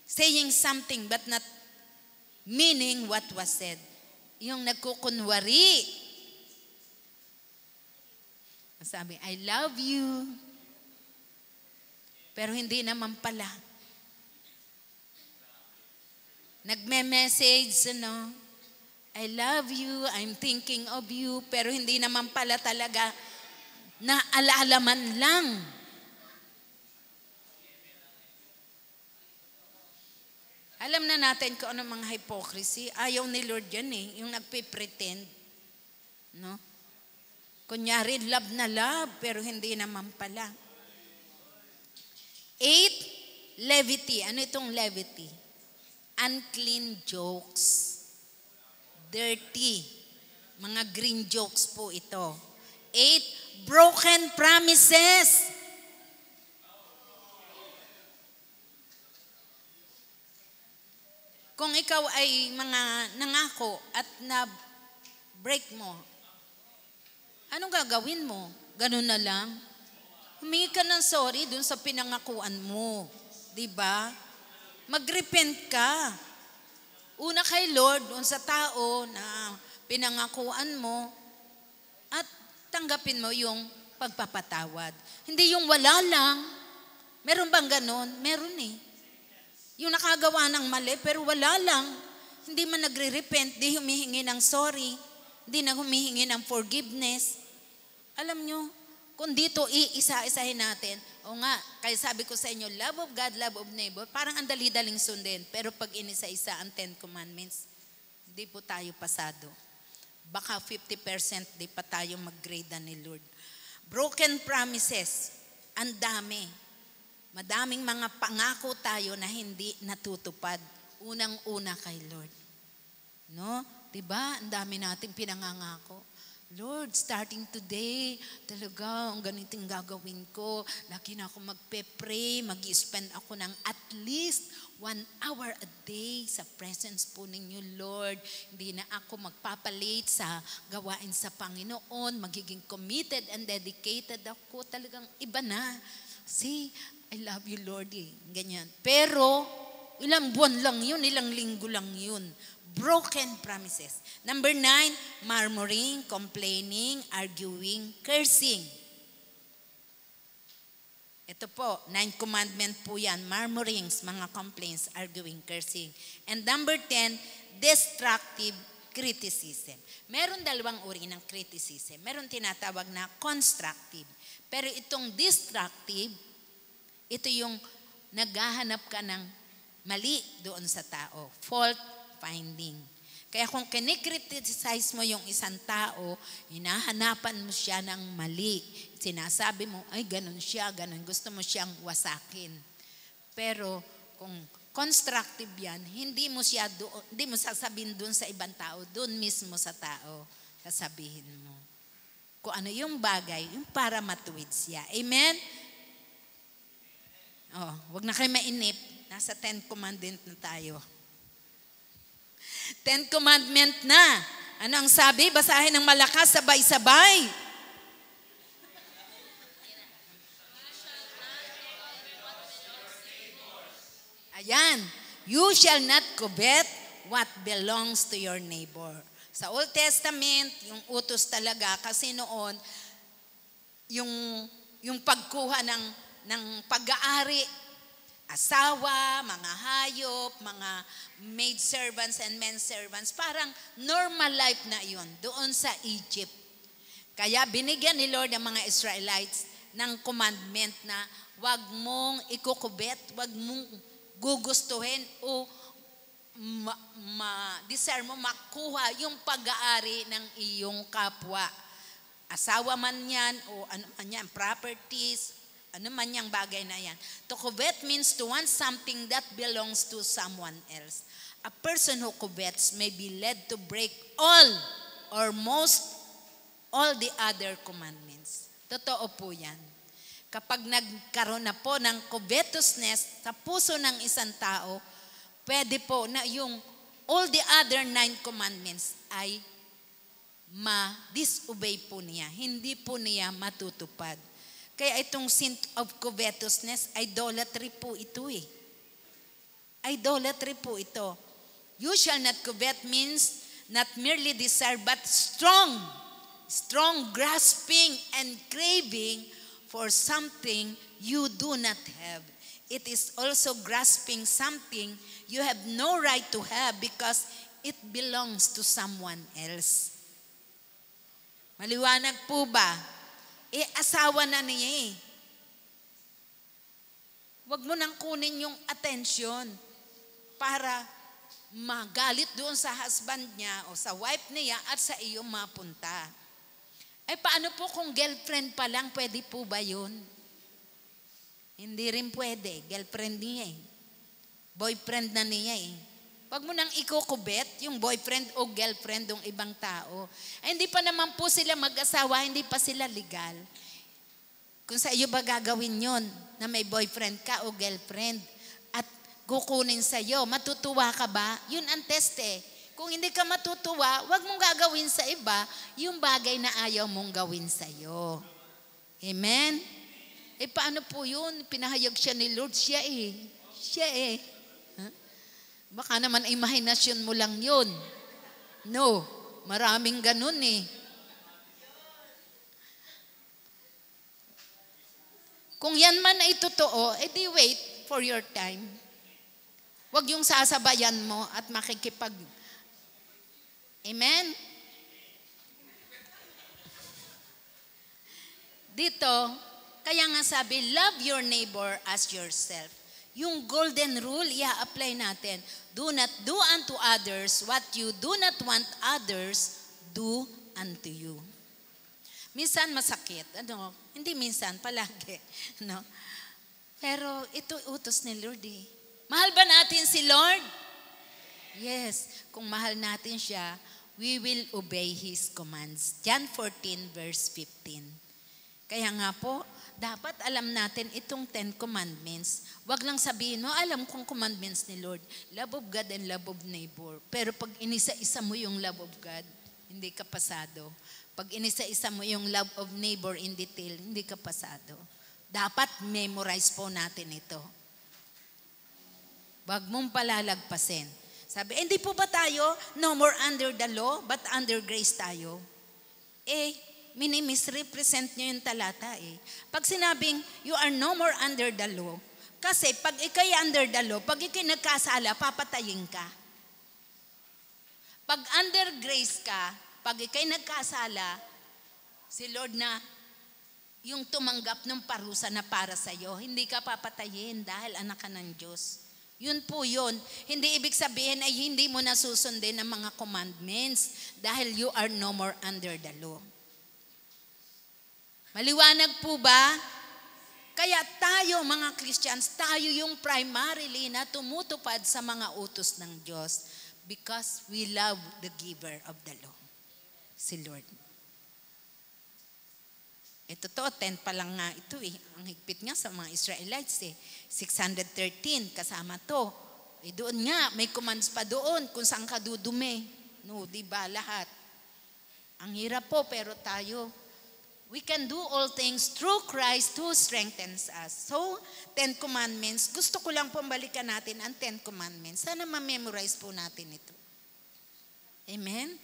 saying something but not meaning what was said. Yung nagkukunwari. Sabi, I love you. Pero hindi naman pala. Nagme-message, I love you, I'm thinking of you, pero hindi naman pala talaga na alaalaman lang. Alam na natin kung ano mga hypocrisy. Ayaw ni Lord yan yung nagpe-pretend. No? Kunyari, love na love, pero hindi naman pala. 8, levity. Ano itong levity? Unclean jokes. Dirty. Mga green jokes po ito. 8, broken promises. Kung ikaw ay mga nangako at na-break mo, anong gagawin mo? Ganun na lang? Humingi ka ng sorry dun sa pinangakuan mo. Diba? Mag-repent ka. Una kay Lord, dun sa tao na pinangakuan mo, at tanggapin mo yung pagpapatawad. Hindi yung wala lang. Meron bang ganon? Meron eh. Yung nakagawa ng mali, pero wala lang. Hindi man nagre-repent, di humihingi ng sorry, di na humihingi ng forgiveness. Alam nyo, kung dito iisa-isahin natin, o nga, kaya sabi ko sa inyo, love of God, love of neighbor, parang ang dali-daling sundin. Pero pag inisa-isa ang 10 Commandments, di po tayo pasado. Baka 50% di pa tayo mag-grade ni Lord. Broken promises, ang dami. Madaming mga pangako tayo na hindi natutupad. Unang-una kay Lord. No? Diba? Ang dami nating pinangangako. Lord, starting today, talaga, ang ganiting gagawin ko. Lagi na ako magpe-pray, mag-spend ako ng at least 1 hour a day sa presence po ninyo, Lord. Hindi na ako magpapalate sa gawain sa Panginoon. Magiging committed and dedicated ako. Talagang iba na. See, I love you, Lord. Ganyan. Pero, ilang buwan lang yun, ilang linggo lang yun. Broken promises. Number 9, murmuring, complaining, arguing, cursing. Ito po, 9 commandment po yan. Murmurings, mga complaints, arguing, cursing. And number 10, destructive criticism. Meron dalawang uri ng criticism. Meron tinatawag na constructive. Pero itong destructive, ito yung naghahanap ka ng mali doon sa tao. Fault finding. Kaya kung kinikriticize mo yung isang tao, hinahanapan mo siya ng mali. Sinasabi mo, ay ganun siya, ganun. Gusto mo siyang wasakin. Pero kung constructive yan, hindi mo sasabihin doon sa ibang tao, doon mismo sa tao, sasabihin mo. Kung ano yung bagay, yung para matuwid siya. Amen? Wag na kayo mainip. Nasa 10 commandment na tayo. 10 commandment na. Ano ang sabi? Basahin ng malakas, sabay-sabay. Ayan. You shall not covet what belongs to your neighbor. Sa Old Testament, yung utos talaga, kasi noon, yung pagkuha ng pag-aari, asawa, mga hayop, mga maid servants and men servants, parang normal life na yun doon sa Egypt. Kaya binigyan ni Lord ang mga Israelites ng commandment na wag mong ikukubet, wag mong gugustuhin o desire mo makuha yung pag-aari ng iyong kapwa. Asawa man yan o ano man yan, properties, ano man yung bagay na yan. To covet means to want something that belongs to someone else. A person who covets may be led to break all or most all the other commandments. Totoo po yan. Kapag nagkaroon na po ng covetousness sa puso ng isang tao, pwede po na yung all the other 9 commandments ay ma-disobey po niya. Hindi po niya matutupad. Kaya itong sin of covetousness, idolatry po ito eh. Idolatry po ito. You shall not covet means not merely desire but strong grasping and craving for something you do not have. It is also grasping something you have no right to have because it belongs to someone else. Maliwanag po ba? Asawa na niya eh. Huwag mo nang kunin yung attention para magalit doon sa husband niya o sa wife niya at sa iyo mapunta. Paano po kung girlfriend pa lang, pwede po ba yun? Hindi rin pwede. Girlfriend niya eh. Boyfriend na niya eh. Huwag mo nang ikukubet yung boyfriend o girlfriend ng ibang tao. Hindi pa naman po sila mag-asawa, hindi pa sila legal. Kung sa iyo ba gagawin yun, na may boyfriend ka o girlfriend at kukunin sa iyo, matutuwa ka ba? Yun ang test eh. Kung hindi ka matutuwa, huwag mong gagawin sa iba yung bagay na ayaw mong gawin sa iyo. Amen? Paano po yun? Pinahayag siya ni Lord, siya eh. Siya eh. Baka naman imahinasyon mo lang yun. No, maraming ganun eh. Kung yan man ay totoo, edi wait for your time. Huwag yung sasabayan mo at makikipag... Amen? Dito, kaya nga sabi, love your neighbor as yourself. Yung golden rule, i-apply natin. Do not do unto others what you do not want others do unto you. Minsan masakit. Hindi minsan, palagi. No? Pero ito utos ni Lord eh. Mahal ba natin si Lord? Yes. Kung mahal natin siya, we will obey His commands. John 14 verse 15. Kaya nga po, dapat alam natin itong 10 commandments. Huwag lang sabihin, alam kong commandments ni Lord. Love of God and love of neighbor. Pero pag inisa-isa mo yung love of God, hindi ka pasado. Pag inisa-isa mo yung love of neighbor in detail, hindi ka pasado. Dapat memorize po natin ito. Wag mong palalagpasin. Sabi, hindi po ba tayo no more under the law, but under grace tayo? Mini-misrepresent nyo yung talata eh. Pag sinabing, you are no more under the law, kasi pag ikay under the law, pag ikay nagkasala, papatayin ka. Pag under grace ka, pag ikay nagkasala, si Lord na yung tumanggap ng parusa na para sa'yo, hindi ka papatayin dahil anak ka ng Diyos. Yun po yun. Hindi ibig sabihin ay hindi mo nasusundin ang mga commandments dahil you are no more under the law. Maliwanag po ba? Kaya tayo mga Christians, tayo yung primarily na tumutupad sa mga utos ng Diyos because we love the giver of the law, si Lord. Totoo, 10 pa lang nga ito eh. Ang higpit nga sa mga Israelites eh. 613 kasama to. Doon nga, may commands pa doon kung saan ka dudumi. No, di ba lahat? Ang hirap po, pero tayo, we can do all things through Christ who strengthens us. So, 10 Commandments, gusto ko lang pong balikan natin ang 10 Commandments. Sana ma-memorize po natin ito. Amen?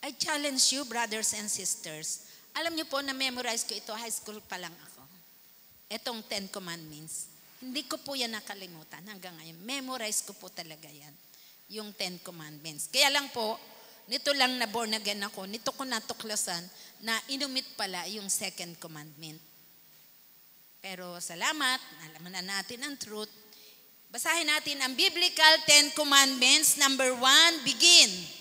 I challenge you, brothers and sisters. Alam niyo po, na-memorize ko ito, high school pa lang ako. Itong 10 Commandments. Hindi ko po yan nakalimutan hanggang ngayon. Memorize ko po talaga yan. Yung 10 Commandments. Kaya lang po, nito lang na born again ako, nito ko natuklasan na inumit pala yung second commandment. Pero salamat, nalaman na natin ang truth. Basahin natin ang biblical 10 Commandments. Number 1, begin.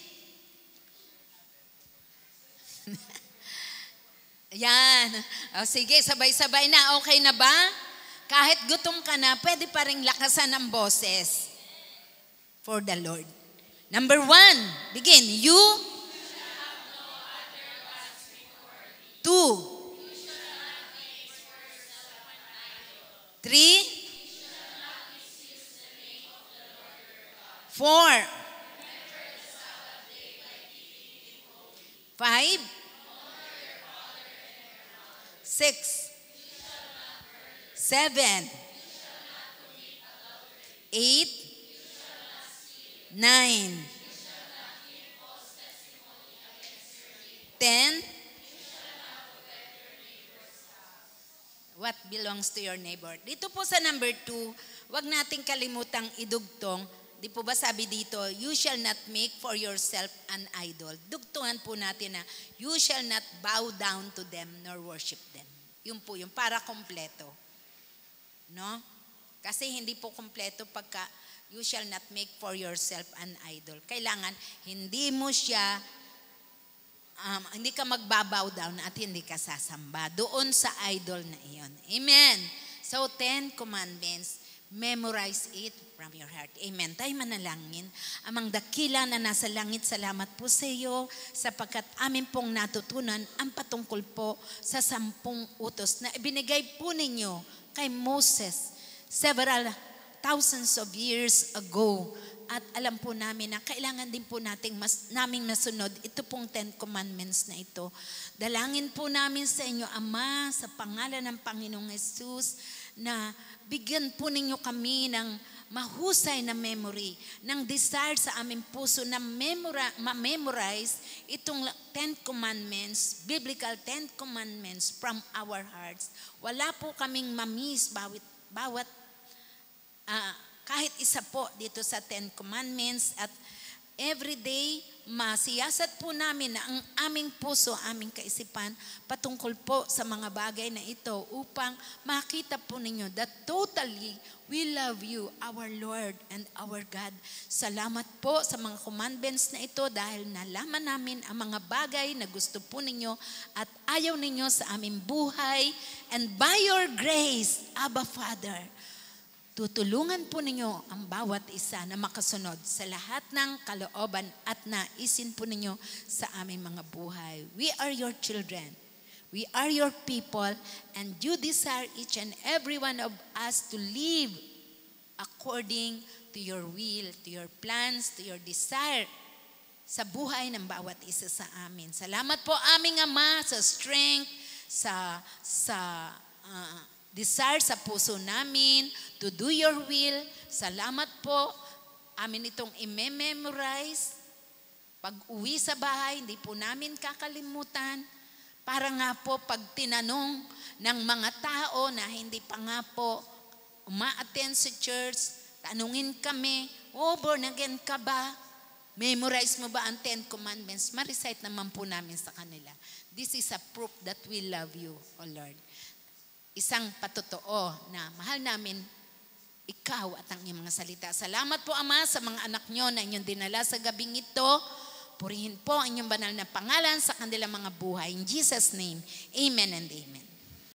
Yan. Sige, sabay-sabay na. Okay na ba? Kahit gutom ka na, pwede pa rin lakasan ang boses for the Lord. Number 1, begin. You shall have no other gods before me. 2. You shall not make yourself an idol. 3. You shall not misuse the name of the Lord your God. 4. Remember the Sabbath day by keeping it holy. 5. 6, 7, 8, 9, 10. What belongs to your neighbor? Dito po sa number 2, wag nating kalimutang idugtong. Di po ba sabi dito, you shall not make for yourself an idol. Dugtungan po natin na, you shall not bow down to them nor worship them. Yun po yung para kompleto. No? Kasi hindi po kompleto pagka you shall not make for yourself an idol. Kailangan hindi mo siya, hindi ka magbabow down at hindi ka sasamba doon sa idol na iyon. Amen. So 10 commandments, memorize it from your heart. Amen. Tayo manalangin. Amang dakila na nasa langit, salamat po sa iyo sapagkat amin pong natutunan ang patungkol po sa 10 utos na ibinigay po ninyo kay Moses several thousands of years ago. At alam po namin na kailangan din po naming masunod ito pong 10 commandments na ito. Dalangin po namin sa inyo, Ama, sa pangalan ng Panginoong Jesus, na bigyan po ninyo kami ng mahusay na memory, ng desire sa aming puso na ma-memorize itong 10 commandments, biblical 10 commandments from our hearts. Wala po kaming mamiss bawat kahit isa po dito sa 10 commandments, at everyday masiyasat po namin na ang aming puso, aming kaisipan patungkol po sa mga bagay na ito upang makita po ninyo that totally we love you, our Lord and our God. Salamat po sa mga commandments na ito dahil nalaman namin ang mga bagay na gusto po ninyo at ayaw ninyo sa aming buhay, and by your grace, Abba Father, tutulungan po ninyo ang bawat isa na makasunod sa lahat ng kalooban at naisin po ninyo sa aming mga buhay. We are your children. We are your people, and you desire each and every one of us to live according to your will, to your plans, to your desire sa buhay ng bawat isa sa amin. Salamat po aming Ama sa strength, sa desire sa puso namin to do your will. Salamat po. Amin itong i-memorize. Pag uwi sa bahay, hindi po namin kakalimutan. Para nga po pag tinanong ng mga tao na hindi pa nga po uma-attend sa church, tanungin kami, born again ka ba? Memorize mo ba ang 10 Commandments? Ma-recite naman po namin sa kanila. This is a proof that we love you, O Lord. Isang patotoo na mahal namin ikaw at ang iyong mga salita. Salamat po, Ama, sa mga anak nyo na inyong dinala sa gabing ito. Purihin po ang inyong banal na pangalan sa kanilang mga buhay. In Jesus' name, amen and amen.